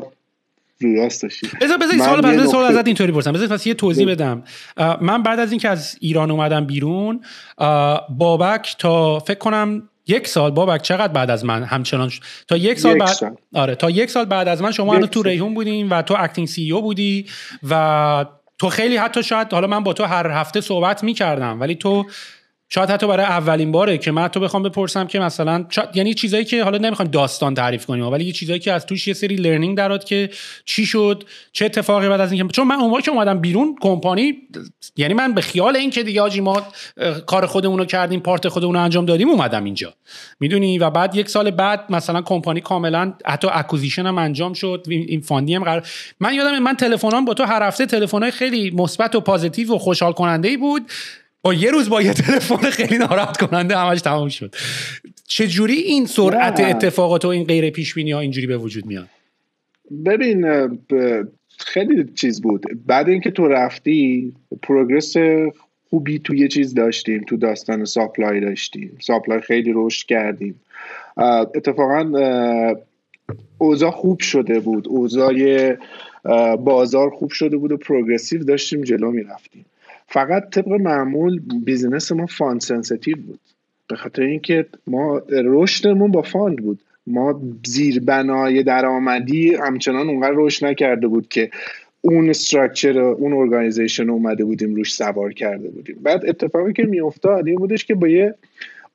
رو راستشی. بذار سوال ازت اینطوری پرسم، بذار پس یه توضیح بدم. من بعد از اینکه از ایران اومدم بیرون، بابک تا فکر کنم 1 سال، بابک چقدر بعد از من همچنان تا 1 سال بعد سال. آره تا 1 سال بعد از من شما الان تو ریحون بودین و تو اکتینگ سی او بودی و تو خیلی حتی شاید حالا من با تو هر هفته صحبت می‌کردم ولی تو شاید حتی برای اولین باره که من تو بخوام بپرسم که مثلا یعنی چیزایی که حالا نمیخوایم داستان تعریف کنیم ولی یه چیزایی که از توش یه سری لرنینگ درات که چی شد، چه اتفاقی بعد از اینکه، چون من اون موقع که اومدم بیرون کمپانی، یعنی من به خیال این که دیگه آجی ما کار خودمون رو کردیم، پارت خودمون رو انجام دادیم اومدم اینجا، میدونی، و بعد یک سال بعد مثلا کمپانی کاملا حتی اکوزیشن هم انجام شد، این فاندی هم من یادم من تلفنام با تو هر هفته تلفنای خیلی مثبت و پوزیتیو و خوشحال کننده بود، با یه روز با یه تلفن خیلی ناراحت کننده همش تمام شد. چجوری این سرعت اتفاقات و این غیر پیش بینی ها اینجوری به وجود میاد؟ ببین خیلی چیز بود. بعد اینکه تو رفتی پروگرس خوبی توی یه چیز داشتیم، تو داستان ساپلای داشتیم، ساپلای خیلی رشد کردیم، اتفاقا اوضاع خوب شده بود، اوضاع بازار خوب شده بود و پروگرسیو داشتیم جلو میرفتیم. فقط طبق معمول بیزنس ما فاند سنسیتیو بود، به خاطر اینکه ما رشدمون با فاند بود، ما زیربنای درآمدی همچنان اونقدر رشد نکرده بود که اون استراکچر اون ارگانیزیشن اومده بودیم روش سوار کرده بودیم. بعد اتفاقی که میافتاد این بودش که با یه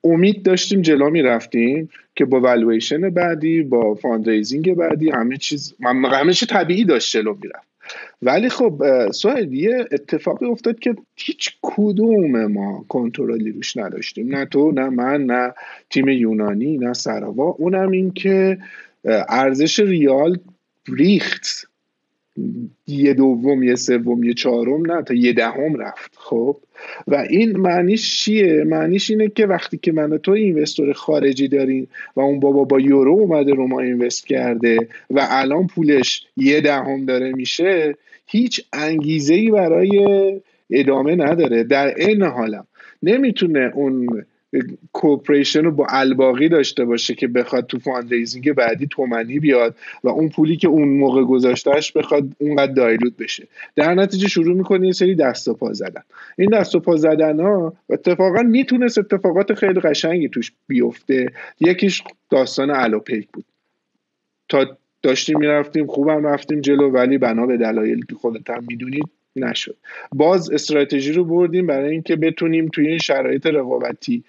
امید داشتیم جلو میرفتیم که با والویشن بعدی، با فاندریزینگ بعدی همه چیز طبیعی داشت جلو میرفت. ولی خب سوال یه اتفاقی افتاد که هیچ کدوم ما کنترلی روش نداشتیم، نه تو، نه من، نه تیم یونانی، نه سراوا. اونم این که ارزش ریال ریخت، یه دوم، یه سوم، یه چهارم، نه تا یه دهم رفت. خب و این معنیش چیه؟ معنیش اینه که وقتی که من و تو اینوستور خارجی داریم و اون بابا با یورو اومده رو ما اینوست کرده و الان پولش یه دهم داره میشه، هیچ انگیزه‌ای برای ادامه نداره. در این حالم نمیتونه اون کوپریشن رو با الباقی داشته باشه که بخواد تو فاندریزینگ بعدی تومنی بیاد و اون پولی که اون موقع گذاشتهش بخواد اونقدر دایلوت بشه. در نتیجه شروع میکنه یه سری دست و پا زدن. این دست و پا زدن ها اتفاقا میتونست اتفاقات خیلی قشنگی توش بیفته. یکیش داستان الوپیک بود، تا داشتیم میرفتیم خوبم رفتیم جلو، ولی بنا به دلایلی که خودت هم میدونید نشد. باز استراتژی رو بردیم برای اینکه بتونیم توی این شرایط رقابتی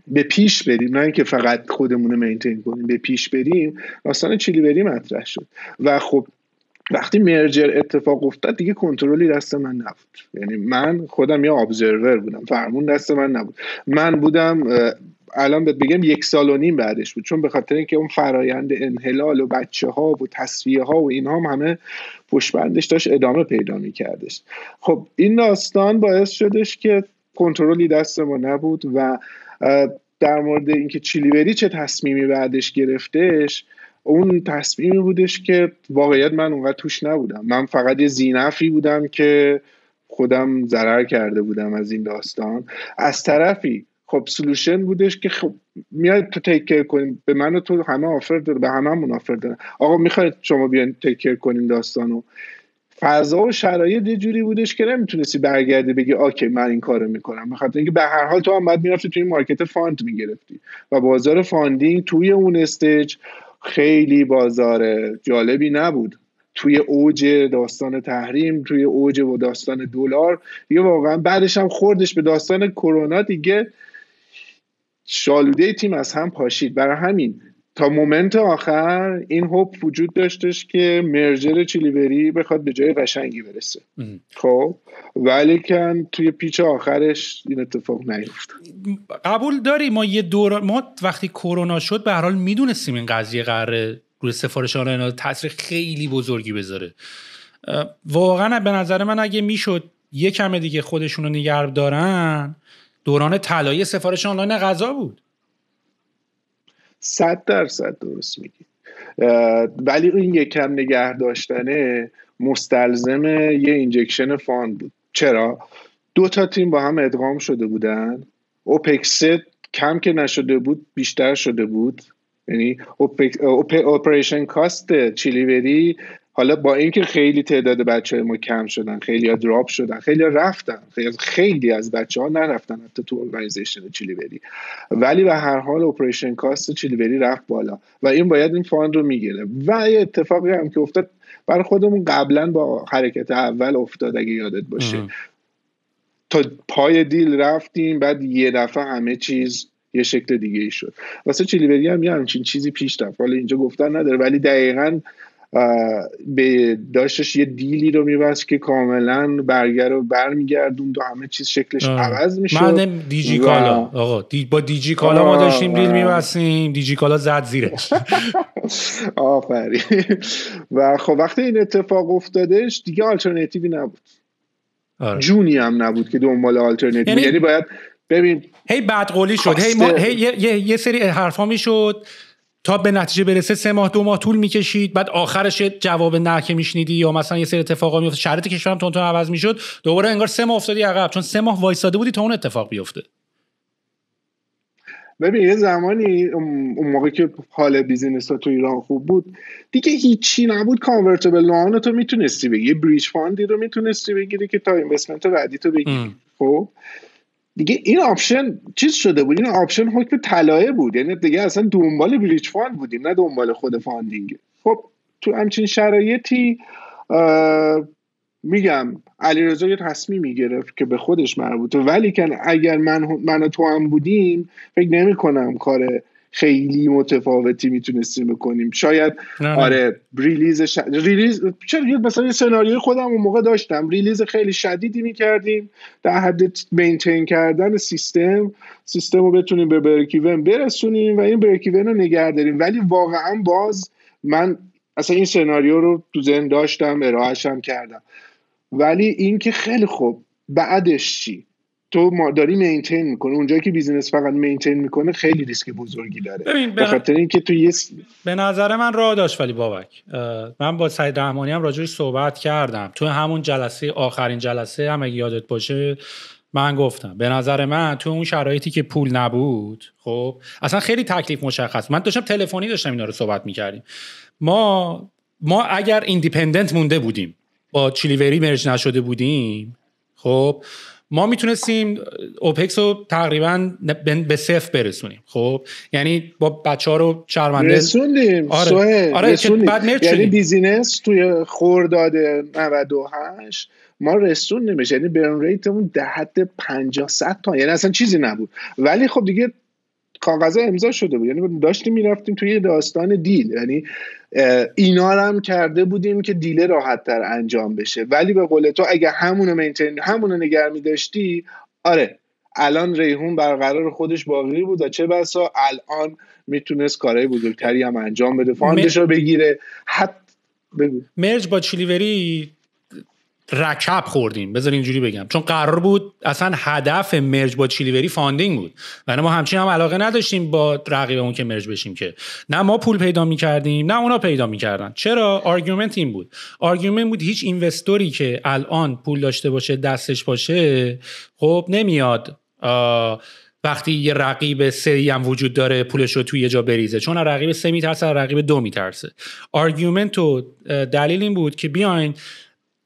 به پیش بریم، نه اینکه فقط خودمون رو مینتین کنیم، به پیش بریم. داستان چیلیوری مطرح شد و خب وقتی مرجر اتفاق افتاد دیگه کنترلی دست من نبود. یعنی من خودم یه ابزرور بودم، فرمون دست من نبود. من بودم الان بگم 1.5 سال بعدش بود، چون به خاطر اینکه اون فرایند انحلال و بچه ها و تصفیه ها و اینها همه پشتبندش داشت ادامه پیدا می‌کردش. خب این داستان باعث شدش که کنترلی دست ما نبود و در مورد اینکه چیلیوری چه تصمیمی بعدش گرفتش، اون تصمیمی بودش که واقعیت من اونقدر توش نبودم. من فقط یه زینفی بودم که خودم ضرر کرده بودم از این داستان. از طرفی خب سولوشن بودش که خب میاد تو تیک کیر کنیم، به من و تو همه آفر داره، به هممون آفر داره، آقا میخواید شما بیاین تیک کیر کنین داستانو. فضا و شرایط یه جوری بودش که نمیتونستی برگردی بگی اوکی من این کارو میکنم، بخاطر اینکه به هر حال تو هم بعد میرفتی توی مارکت فاند میگرفتی و بازار فاندینگ توی اون استیج خیلی بازار جالبی نبود. توی اوج داستان تحریم، توی اوج و داستان دلار دیگه، واقعا بعدش هم خوردش به داستان کرونا دیگه، شالوده تیم از هم پاشید. برای همین تا مومنت آخر این هوپ وجود داشتش که مرجر چیلیوری بخواد به جای قشنگی برسه. خب ولی کن توی پیچ آخرش این اتفاق نیفتاد. قبول داری ما وقتی کرونا شد به هر حال میدونستیم این قضیه قراره روی سفارش آنلاین تاثیر خیلی بزرگی بذاره. واقعا به نظر من اگه میشد یه کم دیگه خودشونو نگه دارن، دوران طلایی سفارش آنلاین غذا بود. 100% درست میگی. ولی این یکم نگه داشتنه مستلزم یه اینجکشن فاند بود. چرا؟ 2 تیم با هم ادغام شده بودن، اوپکس کم که نشده بود بیشتر شده بود. یعنی اپریشن کاست چیلیوری حالا با اینکه خیلی تعداد بچه‌های ما کم شدن، خیلی ها دراپ شدن، خیلی ها رفتن، خیلی از بچه‌ها نرفتن حتی تو ارگانیزیشن چیلیوری، ولی به هر حال اپریشن کاست چیلیوری رفت بالا و این باید این فاند رو میگیره. و یه اتفاقی هم که افتاد برای خودمون قبلا با حرکت اول افتاد، اگه یادت باشه تا پای دیل رفتیم، بعد یه دفعه همه چیز یه شکل دیگه ای شد. واسه چیلیوری هم یه همچین چیزی پیش رفت، حالا اینجا گفتن نداره، ولی دقیقاً به داشتش یه دیلی رو میبست که کاملا برگر رو برمیگردوند و همه چیز شکلش عوض میشد. من دیجی کالا آقا با دیجی کالا ما داشتیم دیل میبستیم، دیجی کالا زد زیرش. آفرین. و خب وقتی این اتفاق افتادش دیگه آلترناتیوی نبود. جونی هم نبود که دنبال آلترناتیو، یعنی باید ببین هی بدقولی شد، یه سری حرفا میشد تا به نتیجه برسه 3 ماه 2 ماه طول میکشید، بعد آخرش جواب نه که میشنیدی، یا مثلا یه سری اتفاقا میفته، شرایط کشورم تون عوض میشد، دوباره انگار 3 ماه افتادی عقب، چون 3 ماه وایساده بودی تا اون اتفاق بیفته. ببین یه زمانی اون موقع که حال بیزینس ها تو ایران خوب بود دیگه هیچی نبود، کانورتیبل لون تو میتونستی بگیری، بریج فاندی رو میتونستی بگیری که تا اینوستمنت بعدی تو بگیری. خب دیگه این آپشن چیز شده بود، این آپشن حکم طلایه بود، یعنی دیگه اصلا دنبال بریج فاند بودیم نه دنبال خود فاندینگ. خب تو همچین شرایطی میگم علیرضا یه تصمیمی گرفت که به خودش مربوطه، ولی که اگر من و تو هم بودیم فکر نمی کنم کار خیلی متفاوتی میتونستیم بکنیم. شاید آره ریلیز چرا مثلا یه سناریوی خودم اون موقع داشتم، ریلیز خیلی شدیدی میکردیم در حد مینتین کردن سیستم رو بتونیم به بریک ایون برسونیم و این بریک ایون رو نگه داریم. ولی واقعا باز من اصلا این سناریو رو تو ذهن داشتم، ارائهش هم کردم، ولی این که خیلی خوب بعدش چی؟ تو داری مینتین میکنه، اونجایی که بیزینس فقط مینتین میکنه خیلی ریسک بزرگی داره. به خاطر اینکه تو به نظر من راه داشت. ولی بابک من با سعید رحمانی هم راجعش صحبت کردم تو همون جلسه، آخرین جلسه هم اگه یادت باشه، من گفتم به نظر من تو اون شرایطی که پول نبود، خب اصلا خیلی تکلیف مشخص. من داشتم تلفنی اینا رو صحبت میکردیم. ما اگر ایندیپندنت مونده بودیم، با چیلیوری مرج نشده بودیم، خب ما میتونستیم اوپکس رو تقریبا به 0 برسونیم. خب یعنی با بچه‌ها رو شرمنده رسوندیم. آره رسوندیم. یعنی بیزینس توی خرداد 98 ما رسوندیمش، یعنی برن ریتمون در حد 50-100 تا، یعنی اصلا چیزی نبود. ولی خب دیگه کاغذ امضا شده بود، یعنی داشتیم میرفتیم توی داستان دیل، یعنی اینا رو هم کرده بودیم که دیل راحت تر انجام بشه. ولی به قول تو اگه همونو نگه می‌داشتی، آره الان ریحون برقرار خودش باقی بود و چه بسا الان میتونست کارهای بزرگتری هم انجام بده، فاندش رو بگیره. مرج با چیلیوری رکب خوردیم، بذار اینجوری بگم، چون قرار بود اصلا هدف مرج با چیلیوری فاندینگ بود و ما همچین هم علاقه نداشتیم با رقیبمون که مرج بشیم، که نه ما پول پیدا می‌کردیم نه اونا پیدا می‌کردن. چرا؟ آرگومنت این بود، هیچ اینوستوری که الان پول داشته باشه دستش باشه، خب نمیاد وقتی یه رقیب 3 هم وجود داره پولش رو توی یه جا بریزه، چون رقیب 3 میترسه، رقیب 2 میترسه. آرگومنت و دلیل این بود که بیاین،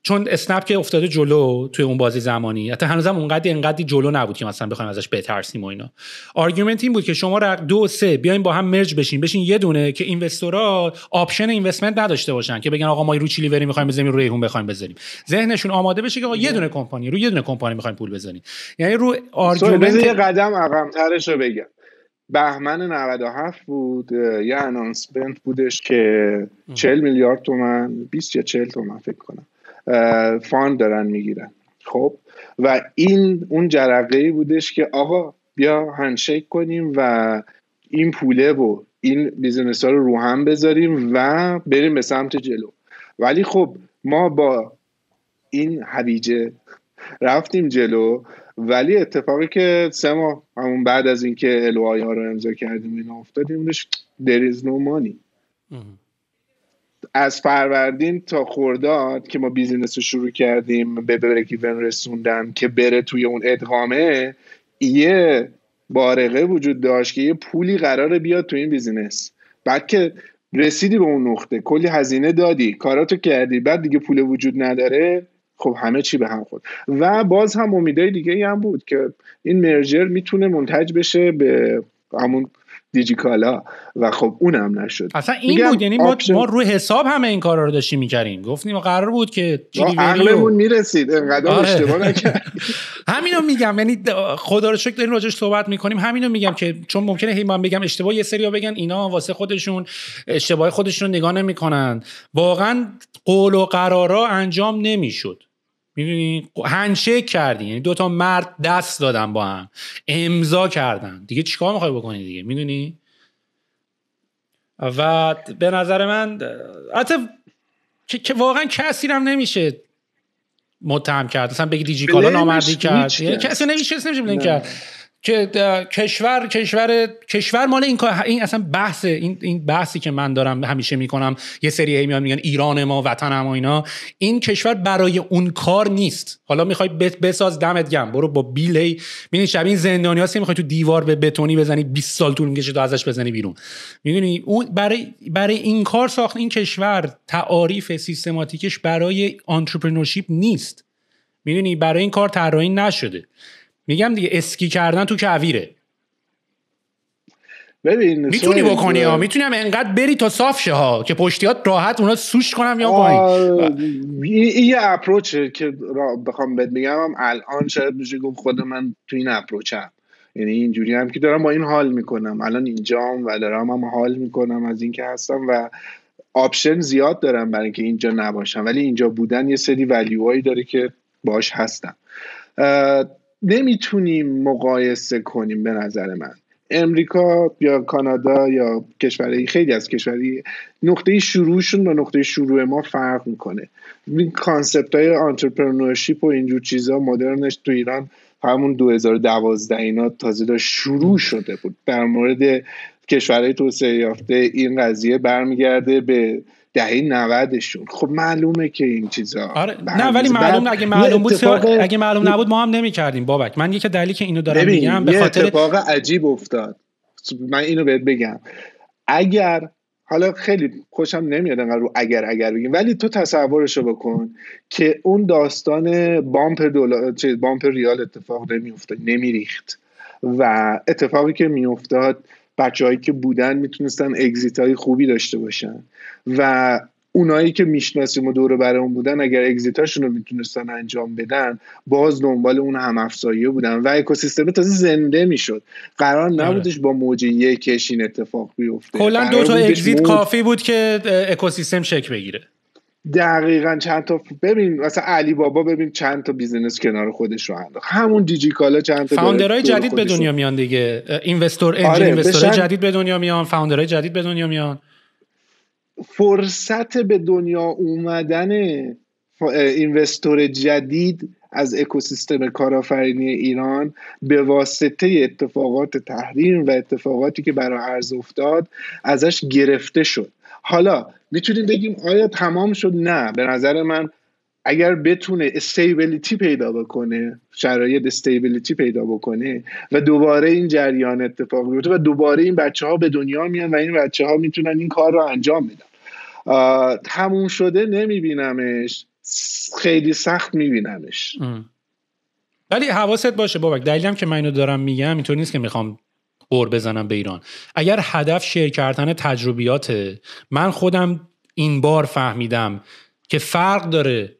چون اسنپ که افتاده جلو توی اون بازی زمانی، حتی هنوزم اونقدی جلو نبود که مثلا بخوایم ازش بترسیم و اینا. آرگومنت این بود که شما 2 و 3 بیاین با هم مرج بشین یه دونه، که اینوستورها آپشن اینوستمنت نداشته باشن که بگن آقا ما رو چیلیوری می‌خوایم بزنیم، رو ریحون بخوایم بزنیم، ذهنشون آماده بشه که آقا یه دونه کمپانی می‌خوایم پول بزنیم. یعنی رو آرگومنت یه قدم عقب‌ترش رو بگم. بهمن 97 بود، یه انانسمنت بودش که 40 میلیارد تومان، 20 یا 40 تومان فکر کنم فاند دارن میگیرن. خب و این اون جرقه‌ای بودش که آقا بیا هندشیک کنیم و این پوله و این بیزنس ها رو هم بذاریم و بریم به سمت جلو. ولی خب ما با این هویجه رفتیم جلو، ولی اتفاقی که 3 ماه همون بعد از اینکه LOI ها رو امضا کردیم اینا افتادیم، there is no money. از فروردین تا خرداد که ما بیزینس رو شروع کردیم به بریک ایون رسوندن که بره توی اون ادغامه، یه بارقه وجود داشت که یه پولی قراره بیاد توی این بیزینس. بعد که رسیدی به اون نقطه، کلی هزینه دادی، کاراتو کردی، بعد دیگه پول وجود نداره، خب همه چی به هم خورد. و باز هم امیدای دیگه هم بود که این مرجر میتونه منتج بشه به همون دیجیکالا و خب اونم نشد. اصلا این بود، یعنی ما روی حساب همه این کارا رو داشتیم می‌کردیم، گفتیم قرار بود که عقلمون میرسید، انقدر اشتباه نکردیم. همینو میگم، یعنی خدا رو شکر داریم راجعش صحبت میکنیم. همینو میگم که چون ممکنه هی من بگم اشتباه، یه سری‌ها بگن اینا واسه خودشون اشتباه خودشون نگاه نمیکنن. واقعا قول و قرارا انجام نمیشد. میدونی هندشیک کردین، یعنی دو تا مرد دست دادن با هم امضا کردن، دیگه چیکار میخوای بکنی دیگه؟ میدونی. و به نظر من حتی که واقعا کسی هم نمیشه متهم کرد، مثلا بگی دیجی کالا نامردی کرد، یعنی کسی نمیشه بلند کرد که کشور مال این اصلا بحث این بحثی که من دارم همیشه میکنم، یه سری میان میگن ایران ما وطن ما، اینا این کشور برای اون کار نیست. حالا میخوای بساز دمت گرم، برو با بیل میبینی شبیه زندانیاست، میخوای تو دیوار به بتونی بزنی 20 سال طول میکشه تا ازش بزنی بیرون. میدونی اون برای این کار ساخت این کشور، تعاریف سیستماتیکش برای انترپرنورشیپ نیست. میدونی برای این کار طراحی نشده. میگم دیگه اسکی کردن تو کویره. ببین میتونی بکنی ها، میتونی هم انقدر بری تا صاف شه ها که پشتیات راحت اونا سوش کنم یا پایین. این یه اپروچه که بخوام بهت بگم الان شاید میشه گفت خود من تو این اپروچم، یعنی اینجوری هم که دارم با این حال میکنم الان اینجام و دارم هم حال میکنم از این که هستم و آپشن زیاد دارم برای اینکه اینجا نباشم، ولی اینجا بودن یه سری ولیوهایی داره که باش هستم. نمیتونیم مقایسه کنیم به نظر من امریکا یا کانادا یا کشورهای، خیلی از کشورهای نقطه شروعشون با نقطه شروع ما فرق میکنه. این کانسپت های انترپرنورشیپ و اینجور چیزا مدرنش تو ایران همون 2012 اینا تازه داشت شروع شده بود. در مورد کشورهای توسعه یافته این قضیه برمیگرده به دهه 90شون. خب معلومه که این چیزا نه ولی معلوم، اگه معلوم بود اگه معلوم نبود ما هم نمی‌کردیم بابک. من یک دلیلی که اینو دارم میگم به خاطر اتفاق عجیب افتاد. من اینو بهت بگم، اگر حالا خیلی خوشم نمیاد انقدر رو اگر بگیم، ولی تو تصورشو بکن که اون داستان بامپ ریال اتفاق نمیافتاد، نمیریخت و اتفاقی که میافتاد بچه‌هایی که بودن میتونستن اگزیت های خوبی داشته باشن و اونایی که میشناسیم و دور برمون بودن اگر اگزیتاشون رو میتونستن انجام بدن باز دنبال اون هم افزاییه بودن و اکوسیستم تازه زنده میشد. قرار نبودش با موج یکش این اتفاق بیفته. کلا 2 تا اگزیت کافی بود که اکوسیستم شکل بگیره. دقیقاً چند تا ببین مثلا علی بابا ببین چند تا بیزینس کنار خودش رو انداخت، همون دیجی کالا چند تا فاوندرهای جدید به دنیا میان دیگه، اینوستورهای جدید به دنیا میان، فاوندرهای جدید به دنیا میان. فرصت به دنیا اومدن اینوستور جدید از اکوسیستم کارآفرینی ایران به واسطه اتفاقات تحریم و اتفاقاتی که برای ارز افتاد ازش گرفته شد. حالا میتونیم بگیم آیا تمام شد؟ نه، به نظر من اگر بتونه استیبیلیتی پیدا بکنه، شرایط استیبیلیتی پیدا بکنه و دوباره این جریان اتفاق بیفته و دوباره این بچه‌ها به دنیا میان و این بچه‌ها میتونن این کار رو انجام بدن، تموم شده نمیبینمش، خیلی سخت میبینمش. ولی حواست باشه بابک، دلیلم که من اینو دارم میگم اینطور نیست که میخوام قور بزنم به ایران. اگر هدف شیر کردن تجربیاته، من خودم این بار فهمیدم که فرق داره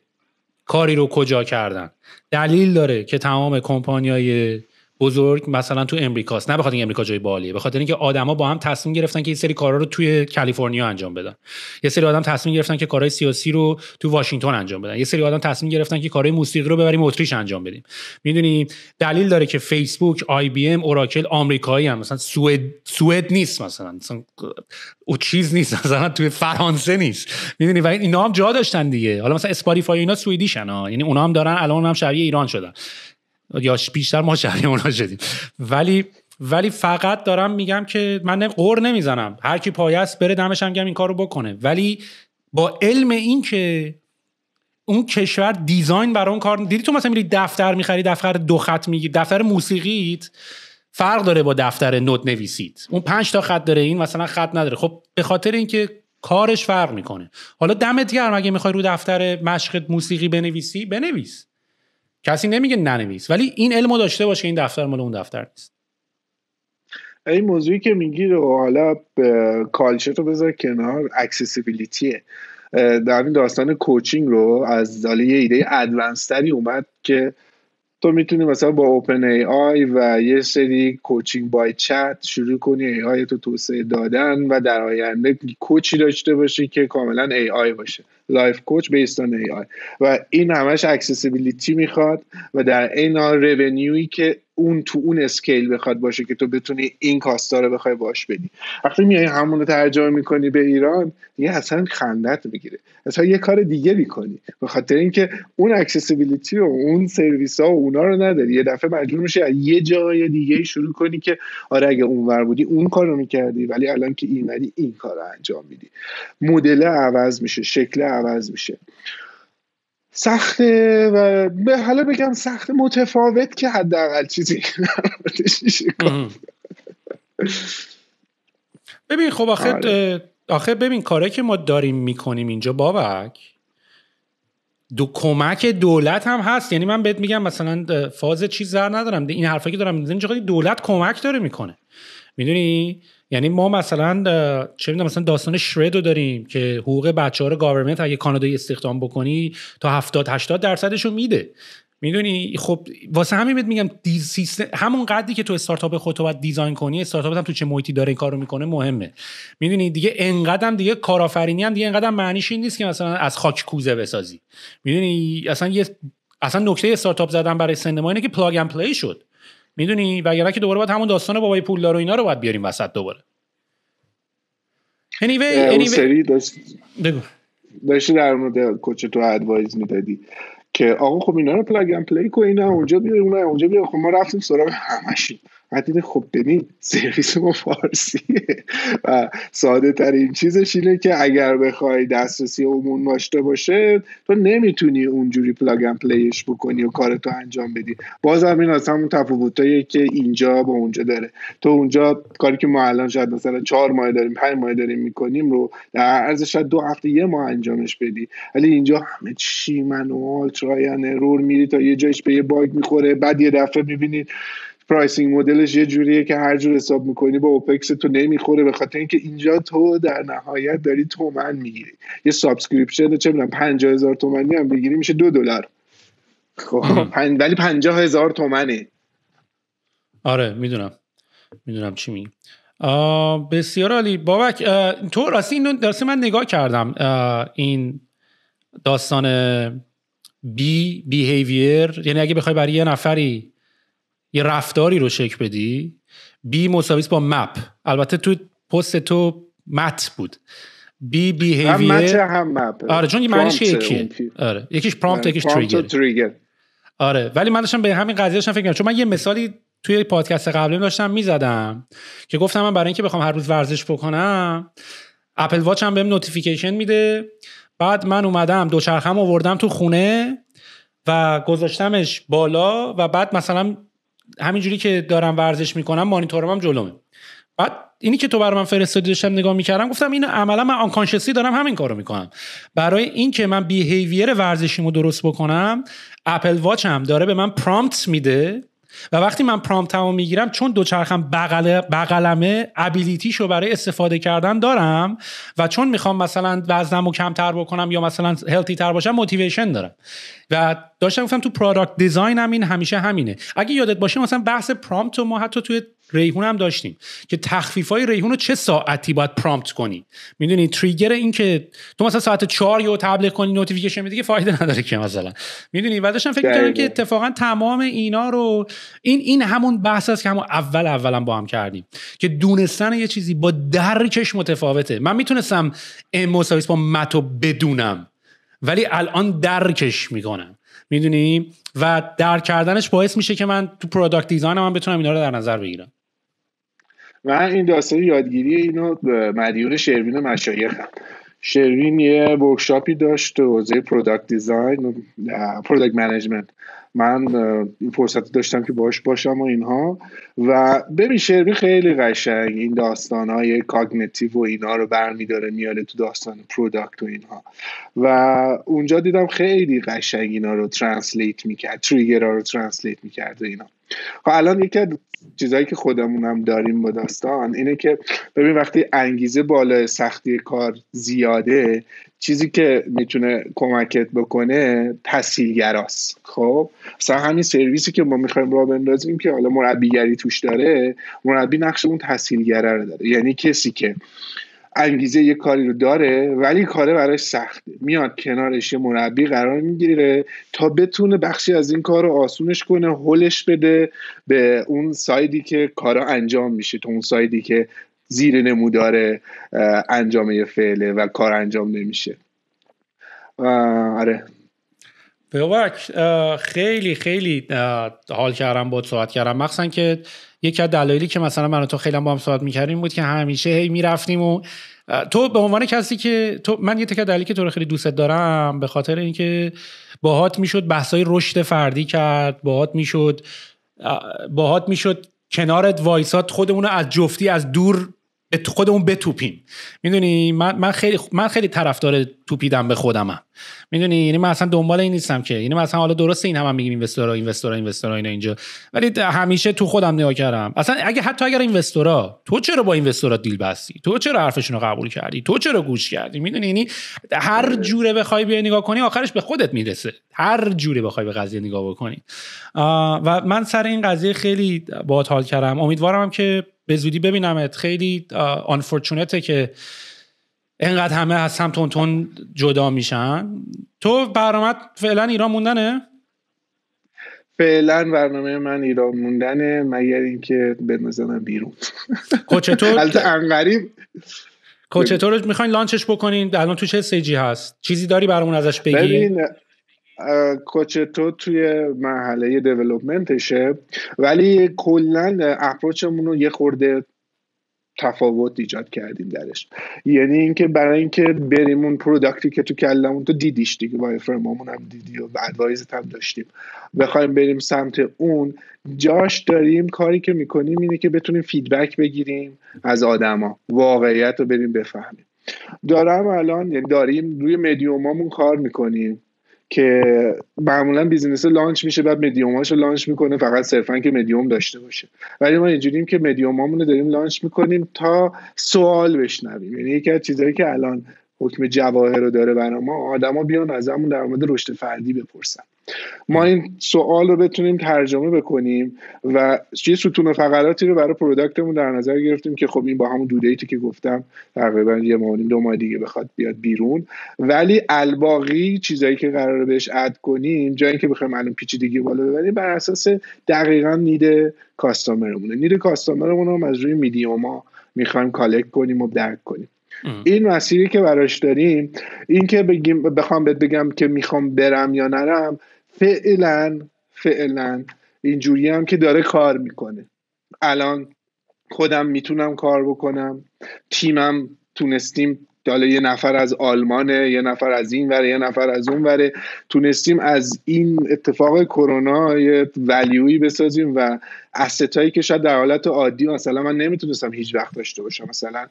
کاری رو کجا کردن. دلیل داره که تمام کمپانیای بزرگ مثلا تو امریکاست، نه بخاطر اینکه امریکا جای بالیه، به خاطر اینکه آدما با هم تصمیم گرفتن که این سری کارا رو توی کالیفرنیا انجام بدن. یه سری آدم تصمیم گرفتن که کارهای سیاسی رو تو واشنگتن انجام بدن. یه سری آدم تصمیم گرفتن که کارهای موسیقی رو ببریم اتریش انجام بدیم. میدونی دلیل داره که فیسبوک، آی بی ام، اوراکل آمریکایی هم، مثلا سوئد نیست، مثلا او چیز نیست، مثلا توی فرانسه نیست. میدونی و اینا هم جا داشتن دیگه. حالا مثلا اسپاتیفای اینا سوئدیشن ها، یعنی اونا هم دارن الان هم شبیه ایران شدن یا بیشتر ما شبیه اونا شدیم. ولی فقط دارم میگم که من قور نمیزنم، هر کی پایه است بره دمش هم گم این کارو بکنه، ولی با علم این که اون کشور دیزاین برای اون کار. دیدی تو مثلا میری دفتر میخری، دفتر 2 خط میگیری، دفتر موسیقیت فرق داره با دفتر نوت نویسیت، اون 5 تا خط داره، این مثلا خط نداره. خب به خاطر اینکه کارش فرق میکنه. حالا دمت گرم اگه میخوای رو دفتر مشقت موسیقی بنویسی، بنویس، کسی نمیگه ننویس، ولی این علمو داشته باشه این دفتر مال اون دفتر نیست. این موضوعی که میگی رو حالا کالچر رو بذار کنار، اکسسیبیلیتیه. در این داستان کوچینگ رو از یه ایده ادوانس تری اومد که تو میتونی مثلا با اوپن ای آی و یه سری کوچینگ بای چت شروع کنی ای آی تو توسعه دادن و در آینده کوچی داشته باشی که کاملا ای آی باشه، لایف کوچ بیسد ای آی. و این همش اکسسیبیلیتی میخواد و در این حال رونیویی که اون تو اون اسکیل بخواد باشه که تو بتونی این کاستا رو بخوای باش بدی. وقتی میای همون رو ترجمه میکنی به ایران دیگه اصلا خندت میگیره، اصلا یه کار دیگه میکنی به خاطر اینکه اون اکسسیبیلیتی و اون سرویس ها و اونا رو نداری. یه دفعه مجبور میشی از یه جای دیگه شروع کنی که آره اگه اونور بودی اون کارو میکردی ولی الان که اینوری این کارو انجام میدی. مدل عوض میشه، شکل عوض میشه. سخته و به حالا بگم سخت متفاوت که حداقل چیزی ببین خب آخه ببین کاری که ما داریم میکنیم اینجا بابک کمک دولت هم هست. یعنی من بهت میگم مثلا فاز چیز زر ندارم، این حرفایی که دارم میزنم اینجا دولت کمک داره میکنه، میدونی؟ یعنی ما مثلا چه میدونم مثلا داستان شرد رو داریم که حقوق بچه‌ها رو گاورمنت اگه کانادایی استخدام بکنی تا 70-80% رو میده، میدونی؟ خب واسه همین بهت میگم سیستم همون قدری که تو استارتاپ خودت باید دیزاین کنی، استارتاپت هم تو چه محیطی داره این کارو میکنه مهمه، میدونی؟ دیگه انقدرم دیگه کارآفرینی هم دیگه انقدرم معنیش این نیست که مثلا از خاک کوزه بسازی، میدونی؟ اصلا نکته استارتاپ زدن برای سن ما اینه که پلاگ اند پلی شد، میدونی؟ وگرنه که دوباره باید همون داستان بابای پولدار و اینا رو باید بیاریم وسط دوباره. اون سری داشتی در مورد کوچ تو ادوایز میدادی که آقا خب اینا رو پلاگ اند پلی کن، اینا اونجا بیار اونا اونجا بیار. خب ما رفتیم سراغ همشی، بعد خب ببین سرویس ما فارسیه و ساده ترین چیزش اینه که اگر بخوای دسترسی عمومی داشته باشه تو نمیتونی اونجوری پلاگ اند پلیش بکنی و کارتو انجام بدی. باز همین از همون تفاوتایی که اینجا با اونجا داره. تو اونجا کاری که ما الان شاید مثلا 4 ماه داریم 5 ماه داریم میکنیم رو در عرض شاید 2 هفته 1 ماه انجامش بدی، ولی اینجا همه چی منوال ترای اند ارور، میری تا یه جایش به یه باگ میخوره، بعد یه دفعه میبینید پرایسینگ مدلش یه جوریه که هر جور حساب میکنی با اوپکس تو نمیخوره، به خاطر اینکه اینجا تو در نهایت داری تومن میگیری. یه سابسکریپشن چه میدونم 50,000 تومانی هم بگیری میشه $2. خب ولی 50,000 تومنه. آره میدونم چی میگی. بسیار عالی بابک. تو راستی اینو درسته من نگاه کردم، این داستان بیهیویر، یعنی اگه بخوای برای یه نفری یه رفتاری رو شکل بدی، بی مساویس با مپ. البته تو پست تو مت بود بیهیویر هم مت هم مپ. آره چون یه معنیش یکیه. آره یکیش پرامپت یکیش تریگر. آره ولی من داشتم به همین قضیه داشتم فکر می‌کردم، چون من یه مثالی توی پادکست قبلی داشتم میزدم که گفتم من برای اینکه بخوام هر روز ورزش بکنم اپل واچ هم بهم نوتیفیکیشن میده، بعد من اومدم دوچرخه‌مو آوردم تو خونه و گذاشتمش بالا و بعد مثلا همینجوری که دارم ورزش میکنم مانیتورم هم جلومه. بعد اینی که تو برای من فرستادی داشتم نگاه میکردم گفتم این عملا من آنکانشسلی دارم همین کارو میکنم. برای این که من بیهیویر ورزشیمو درست بکنم اپل واچ هم داره به من پرامپت میده و وقتی من پرامپتمو میگیرم چون دوچرخم بغلمه ابیلیتیشو برای استفاده کردن دارم و چون میخوام مثلا وزنمو کمتر بکنم یا مثلا هلتی تر باشم موتیویشن دارم. و داشتم گفتم تو پروداکت دیزاین هم این همیشه همینه. اگه یادت باشه مثلا بحث پرامپت رو ما حتی توی ریحون هم داشتیم که تخفیفای ریحون رو چه ساعتی باید پرامپت کنی، میدونی؟ تریگر این که تو مثلا ساعت 4 یو تبلیغ کنی نوتیفیکیشن میده که فایده نداره که مثلا، میدونی؟ و داشتم فکر می‌کردم که اتفاقا تمام اینا رو این همون بحث است که همون اولا با هم کردیم که دونستن یه چیزی با درکش متفاوته. من میتونستم مساویس با متو بدونم ولی الان درکش میکنم، میدونی؟ و درک کردنش باعث میشه که من تو پروداکت دیزاینم من بتونم اینا رو در نظر بگیرم. من این داستان یادگیری اینو مدیون شروین مشایخم. شروین یه ورکشاپی داشت تو حوزه پروداکت دیزاین و پروداکت منیجمنت. من این فرصت داشتم که باش باشم و اینها و ببین شروین خیلی قشنگ این داستانهای کاگنیتیو و اینا رو برمیداره میاره تو داستان پروداکت و اینها و اونجا دیدم خیلی قشنگ اینا رو ترنسلیت میکرد، تریگرها رو ترنسلیت میکرد و اینا. الان یکی از چیزایی که خودمون هم داریم با داستان اینه که ببین وقتی انگیزه بالا، سختی کار زیاده، چیزی که میتونه کمکت بکنه تسهیلگراست. خب مثلا همین سرویسی که ما میخوایم راه بندازیم که حالا مربیگری توش داره، مربی نقش اون تسهیلگره رو داره. یعنی کسی که انگیزه یه کاری رو داره ولی کاره براش سخته، میاد کنارش یه مربی قرار میگیره تا بتونه بخشی از این کار رو آسونش کنه، هولش بده به اون سایدی که کارا انجام میشه، تو اون سایدی که زیر نمودار انجام یه فعله و کار انجام نمیشه. آره بابک خیلی خیلی حال کردم باهات صحبت کردم، مخصوصا که یکی از دلایلی که مثلا من و تو خیلی با هم صحبت می‌کردیم بود که همیشه هی میرفتیم و تو به عنوان کسی که من یه تکه دلیلی که تو رو خیلی دوست دارم به خاطر اینکه باهات میشد بحثای رشد فردی کرد، باهات میشد کنارت وایسات، خودمون رو از جفتی از دور خودمون بتوپیم. میدونی من خیلی طرفدار توپیدم به خودمم، میدونی، یعنی من اصلا دنبال این نیستم که، یعنی مثلا حالا درسته این هم میگیم اینوستورا اینا اینجا، ولی همیشه تو خودم نگاه کردم اصلا حتی اگر اینوستورا، تو چرا با اینوستورا دیل بستی، تو چرا حرفشون رو قبول کردی، تو چرا گوش کردی، میدونی، یعنی هر جوره بخوای بیا نگاه کنی آخرش به خودت میرسه، هر جوره بخوای به قضیه نگاه بکنی. و من سر این قضیه خیلی باحال حال کردم، امیدوارم که به زودی ببینمت. خیلی unfortunate که اینقدر همه از هم تون جدا میشن. تو برنامه فعلا ایران موندنه؟ فعلا برنامه من ایران موندنه، مگر اینکه بنزنم بیرون. کوچتو رو میخواین لانچش بکنین؟ الان تو چه استیجی هست؟ چیزی داری برامون ازش بگی؟ ببین کوچتو توی مرحله دیولپمنتشه، ولی کلا اپروچمون رو یه خورده تفاوت ایجاد کردیم درش. یعنی اینکه برای اینکه بریم اون پروداکتی که تو کلمون تو دیدیش دیگه، با فرمامون هم دیدی و ادوایزت هم داشتیم، بخوایم بریم سمت اون، جاش داریم کاری که میکنیم اینه که بتونیم فیدبک بگیریم از آدما، واقعیت رو بریم بفهمیم. داریم روی مدیومامون کار میکنیم که معمولا بیزینس لانچ میشه بعد مدیوماشو لانچ میکنه فقط صرفا که مدیوم داشته باشه، ولی ما اینجوریم که مدیومامون رو داریم لانچ میکنیم تا سوال بشنویم. یعنی یکی از چیزایی که الان حکم جواهر رو داره برای ما، آدما بیان ازمون در مورد رشد فردی بپرسن، ما این سوال رو بتونیم ترجمه بکنیم و یه ستون و فقراتی رو برای پروداکتمون در نظر گرفتیم که خب این با همون دو دیتی که گفتم تقریبا 1.5-2 ماه دیگه بخواد بیاد بیرون، ولی الباقی چیزایی که قراره بهش اد کنیم، جایی که بخوایم الان پیچیدگی بالا ببریم، بر اساس دقیقاً نید کاستمرمونه. نید کاستمرمون رو از روی میدیوما میخوایم کالکت کنیم و درک کنیم. این مسیری که براش داریم، این که بخوام بگم که میخوام برم یا نرم، فعلا اینجوری هم که داره کار میکنه. الان خودم میتونم کار بکنم، تیمم تونستیم، حالا یه نفر از آلمانه، یه نفر از این وره، یه نفر از اون وره، تونستیم از این اتفاق کرونا یه ولیوی بسازیم و assetایی که شاید در حالت عادی مثلا من نمیتونستم هیچ وقت داشته باشم. مثلا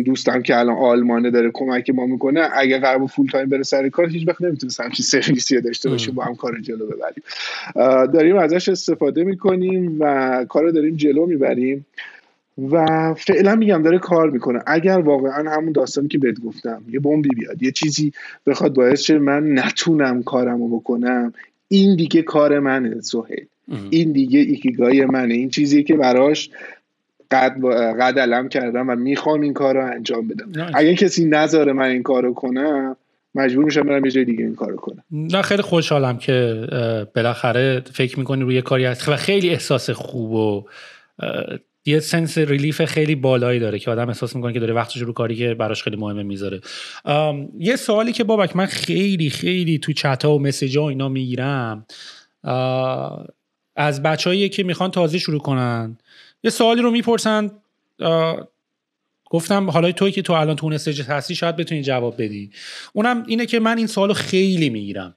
دوستم که الان آلمانه داره کمک ما میکنه، اگه قرار فول تایم بره سر کار هیچ وقت نمیتونستم چی سرویسی داشته باشیم با هم کار جلو ببریم. داریم ازش استفاده میکنیم و کارو داریم جلو میبریم و فعلا میگم داره کار میکنه. اگر واقعا همون داستانی که بهت گفتم یه بمبی بیاد، یه چیزی بخواد باعث شه من نتونم کارمو بکنم، این دیگه کار منه سهیل، این دیگه ایکیگای منه، این چیزی که براش قد علم کردم و میخوام این کار رو انجام بدم. اگه کسی نذاره من این کار رو کنم، مجبور میشم برم یه جای دیگه این کار رو کنم. نه خیلی خوشحالم که بالاخره فکر میکنی روی کاری هست و خیلی احساس خوب و یه سنس ریلیف خیلی بالایی داره که آدم احساس میکنه که داره وقتش رو کاری که براش خیلی مهمه میذاره. یه سوالی که بابک من خیلی خیلی تو چت ها و مسیج ها اینا میگیرم از بچه‌هایی که میخوان تازه شروع کنن، یه سوالی رو میپرسن، گفتم حالا توی که تو الان تو اون استیج هستی شاید بتونی جواب بدی. اونم اینه که من این سوالو خیلی میگیرم،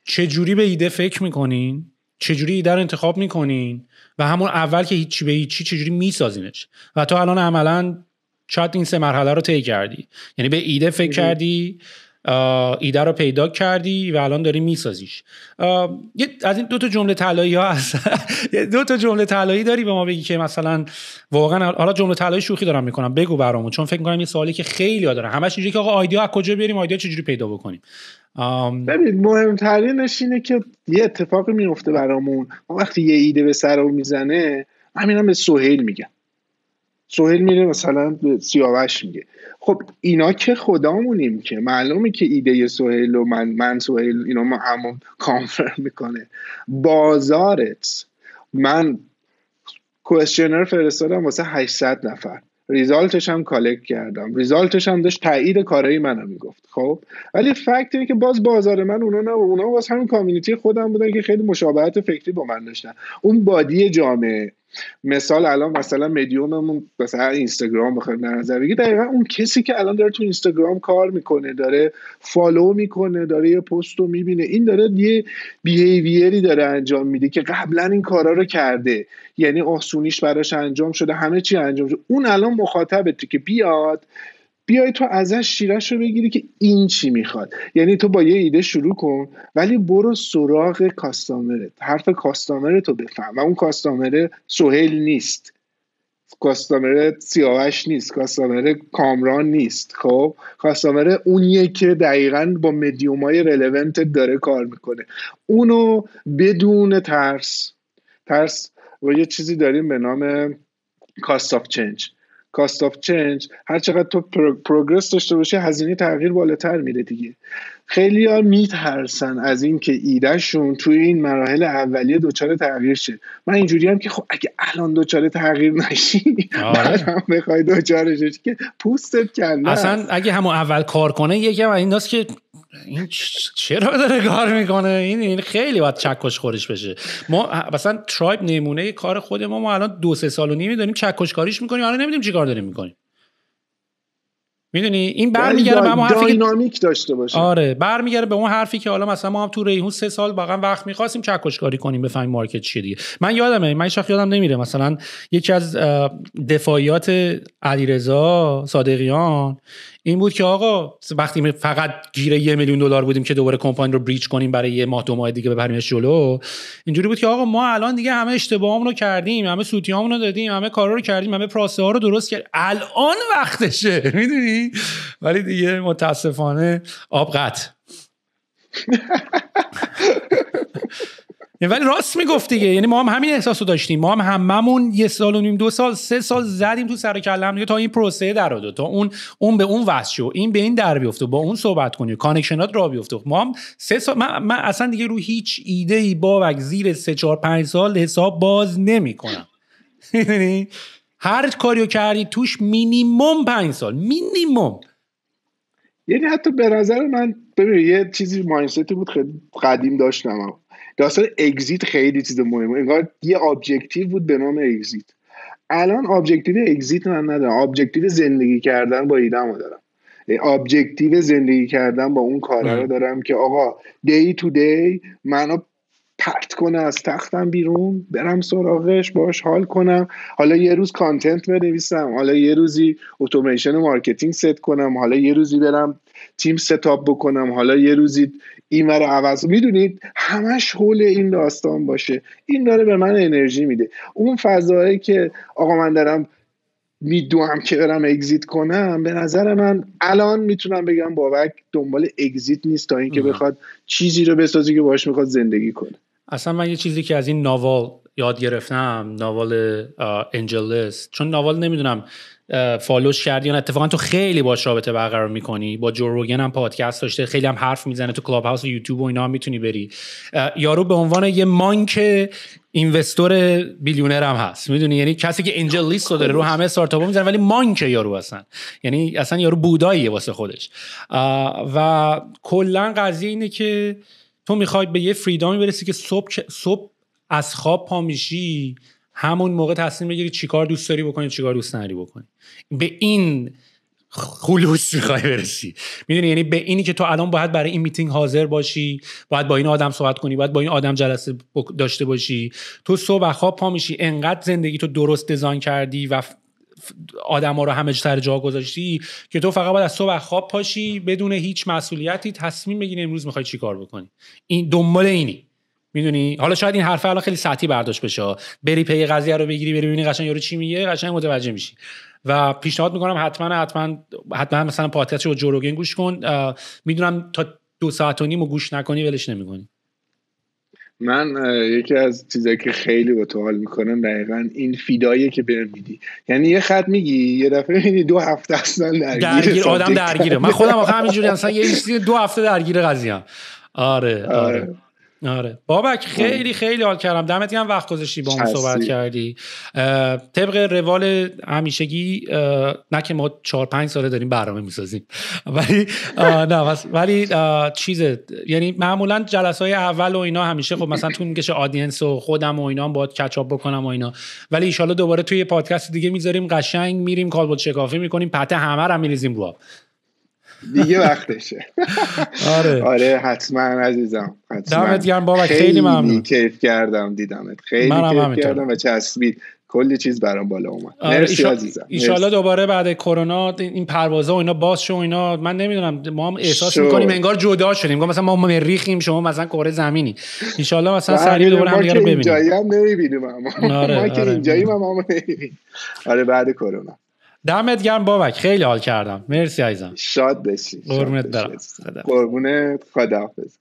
چجوری به ایده فکر میکنین، چجوری ایده رو انتخاب میکنین و همون اول که هیچی به هیچی چجوری میسازینش و تو الان عملاً شاید این 3 مرحله رو طی کردی. یعنی به ایده فکر کردی، ایده رو پیدا کردی و الان داری میسازیش. از این 2 تا جمله طلایی ها هست 2 تا جمله طلایی داری به ما بگی که مثلا واقعا، حالا جمله طلایی شوخی دارم میکنم، بگو برامون، چون فکر میکنم این سوالی که خیلی ها دارن همش اینجوریه که آقا ایده از کجا بیاریم، ایده چجوری پیدا بکنیم. ببین مهمترینش اینه که یه اتفاقی میفته برامون وقتی یه ایده به سرمون میزنه. همینم به سهیل میگم. سهیل میره مثلا به سیاوش میگه خب اینا که خدامونیم که معلومه که ایده سهیل و من سهیل اینا ما همون کانفرم میکنه. بازارت من کوئسشنر فرستادم واسه 800 نفر، ریزالتش هم کالکت کردم، ریزالتش هم داشت تایید کارهای منو میگفت. خب ولی فکت اینه که باز بازار من اونا نه، اونا باز همین کامیونیتی خودم بودن که خیلی مشابهت فکری با من داشتن. اون بادی جامعه، مثال الان مثلا مدیوممون مثلا اینستاگرام بخواد در نظر بگیر، دقیقاً اون کسی که الان داره تو اینستاگرام کار میکنه، داره فالو میکنه، داره یه پست رو میبینه، این داره یه بیهیویری داره انجام میده که قبلا این کارا رو کرده، یعنی آسونیش براش انجام شده، همه چی انجام شده. اون الان مخاطبته که بیای تو ازش شیرش رو بگیری که این چی میخواد. یعنی تو با یه ایده شروع کن ولی برو سراغ کاستامرت، حرف کاستامرت رو بفهم. و اون کاستامر سهیل نیست، کاستامر سیاوش نیست، کاستامر کامران نیست. خب کاستامر اونیه که دقیقاً با مدیومای رلوونت داره کار میکنه. اونو بدون ترس و یه چیزی داریم به نام کاست آف چنج. هر چقدر تو پروگرس داشته باشه هزینه تغییر بالاتر میره دیگه. خیلی ها میترسن از این که ایدهشون توی این مراحل اولیه دوچار تغییر شه. من اینجوری هم که خب اگه الان دوچار تغییر نشی بعدم بخوای دوچارش که پوستت کنده. اصلا اگه همون اول کار کنه یکم این داست که این چرا داره کار میکنه، این خیلی باید چکش خورش بشه. ما مثلا ترایب نمونه کار خود ما الان 2-3 سال و نیمه داریم چکش کاریش میکنیم، الان نمیدونیم چی کار داریم میکنیم. میدونی این برمیگره به اون حرفی داینامیک داشته باشه. آره برمیگره به اون حرفی که حالا مثلا ما هم تو ریحون 3 سال واقعا وقت می‌خواستیم چکش کاری کنیم بفهمیم مارکت چیه دیگه. من یادم نمیره مثلا یکی از دفاعیات علیرضا صادقیان این بود که آقا وقتی فقط گیر $1 میلیون بودیم که دوباره کمپانی رو بریچ کنیم برای یه ماه 2 ماه دیگه ببریمش جلو، اینجوری بود که آقا ما الان دیگه همه اشتباهامون رو کردیم، همه سوتیامون رو دادیم، همه کارا رو کردیم، همه پروسه ها رو درست کردیم، الان وقتشه. میدونی ولی دیگه متاسفانه آب قطع. ولی راست میگفت دیگه، یعنی ما هم همین احساسو داشتیم، ما هم هممون 1 سال و نیم 2 سال 3 سال زدیم تو سر کله هم دیگه تا این پروسه در اومد، تا اون به اون وصل شو، این به این در بیفته، با اون صحبت کنی، کانکشنات راه بیفته. ما هم 3 سال من اصلا دیگه رو هیچ ایده ای بابک زیر 3 4 5 سال حساب باز نمیکنم. یعنی هر کاریو کردی توش مینیمم 5 سال مینیمم. یعنی حتی به نظر من ببین یه چیزی مایندستی بود خیلی قدیم داشتم، داستان اگزیت خیلی چیز مهمه. انگار یه ابجکتیو بود به نام اگزیت. الان ابجکتیو اگزیت من ندارم، ابجکتیو زندگی کردن با ایده‌مو دارم، ابجکتیو زندگی کردن با اون کارا رو دارم که آقا دی تو دی منو پرت کنه از تختم بیرون، برم سراغش، باش حال کنم. حالا یه روز کانتنت بنویسم، حالا یه روزی اتوماسیون مارکتینگ ست کنم، حالا یه روزی برم تیم ستاپ بکنم، حالا یه روزی این رو عوض. میدونید همش حول این داستان باشه. این داره به من انرژی میده. اون فضایی که آقا من دارم میدونم که برم اگزیت کنم، به نظر من الان میتونم بگم بابک دنبال اگزیت نیست تا اینکه بخواد چیزی رو بسازه که باهاش میخواد زندگی کنه. اصلا من یه چیزی که از این ناول یاد گرفتم، ناول انجلس، چون ناول نمیدونم فالوش کردی یا نه، اتفاقا تو خیلی باش رابطه برقرار میکنی، با جو روگن هم پادکست داشته، خیلی هم حرف میزنه، تو کلاب هاوس و یوتیوب و اینا هم میتونی بری. یارو به عنوان یه مانک اینوستور بیلیونر هم هست، میدونی، یعنی کسی که انجل لیست رو داره رو همه استارتاپ‌ها میزنه، ولی مانک یارو اصلا، یعنی اصلا یارو بوداییه واسه خودش. و کلا قضیه اینه که تو میخوای به یه فریدامی برسی که صبح از خواب پا میشی، همون موقع تصمیم بگیری چیکار دوست داری بکنی، چیکار دوست نداری بکنی. به این خلوص میخوای برسی، میدونی، یعنی به اینی که تو الان باید برای این میتینگ حاضر باشی، باید با این آدم صحبت کنی، باید با این آدم جلسه داشته باشی. تو صبح خواب پا میشی، انقدر زندگی تو درست دیزاین کردی و آدما رو همه سر جا گذاشتی که تو فقط باید از صبح خواب پاشی بدون هیچ مسئولیتی تصمیم بگیری امروز میخوای چی کار بکنی. این دنبال اینی، میدونی. حالا شاید این حرفه الان خیلی سطحی برداشت بشه، بری پی قضیه رو بگیری بری ببینی قشنگ یارو چی میگه، قشنگ متوجه میشی. و پیشنهاد میکنم حتما مثلا پادکست رو جو روگن گوش کن. میدونم تا 2.5 ساعت رو گوش نکنی ولش نمیکنی. من یکی از چیزایی که خیلی با تو حال میکنم دقیقاً این فیداییه که بهم میدی. یعنی یه خط میگی یه دفعه میبینی 2 هفته اصلا درگیر آدم درگیره. من خودم آخه همینجوری اصلا یه چیزی 2 هفته درگیر قضیه‌ام. آره بابک خیلی خیلی حال کردم. دمت گرم وقت گذاشتی با هم صحبت کردی. طبق روال همیشگی نه که ما 4-5 ساله داریم برنامه میسازیم ولی چیزه، یعنی معمولا جلسه‌های اول و اینا همیشه خب مثلا طول میکشه آدینس و خودم و اینا هم باید کچاپ بکنم و اینا، ولی ان شاءالله دوباره توی پادکست دیگه میذاریم، قشنگ میریم کالبد شکافی میکنیم، پته همه رو میریزیم رو دیگه وقتشه. آره حتما عزیزم، حتما. دمت گرم بابا، خیلی ممنون. کیف کردم دیدمت، خیلی کیف کردم و چسبید، کلی چیز برام بالا اومد. مرسی عزیزم. ان شاءالله دوباره بعد کرونا این پروازا و اینا باز شو اینا، من نمیدونم ما هم احساس میکنیم انگار جدا شدیم، مثلا ما مریخیم شما مثلا کره زمینی. ان شاءالله مثلا سریع دوباره هم دیگه رو ببینیم. ما که اینجایی هم نمیبینیم ما که اینجایی هم نمیبینیم. آره بعد کرونا. دمت گرم بابک، خیلی حال کردم. مرسی عزیزم. شاد بشی. قربونت برم. قربونت، خداحافظ.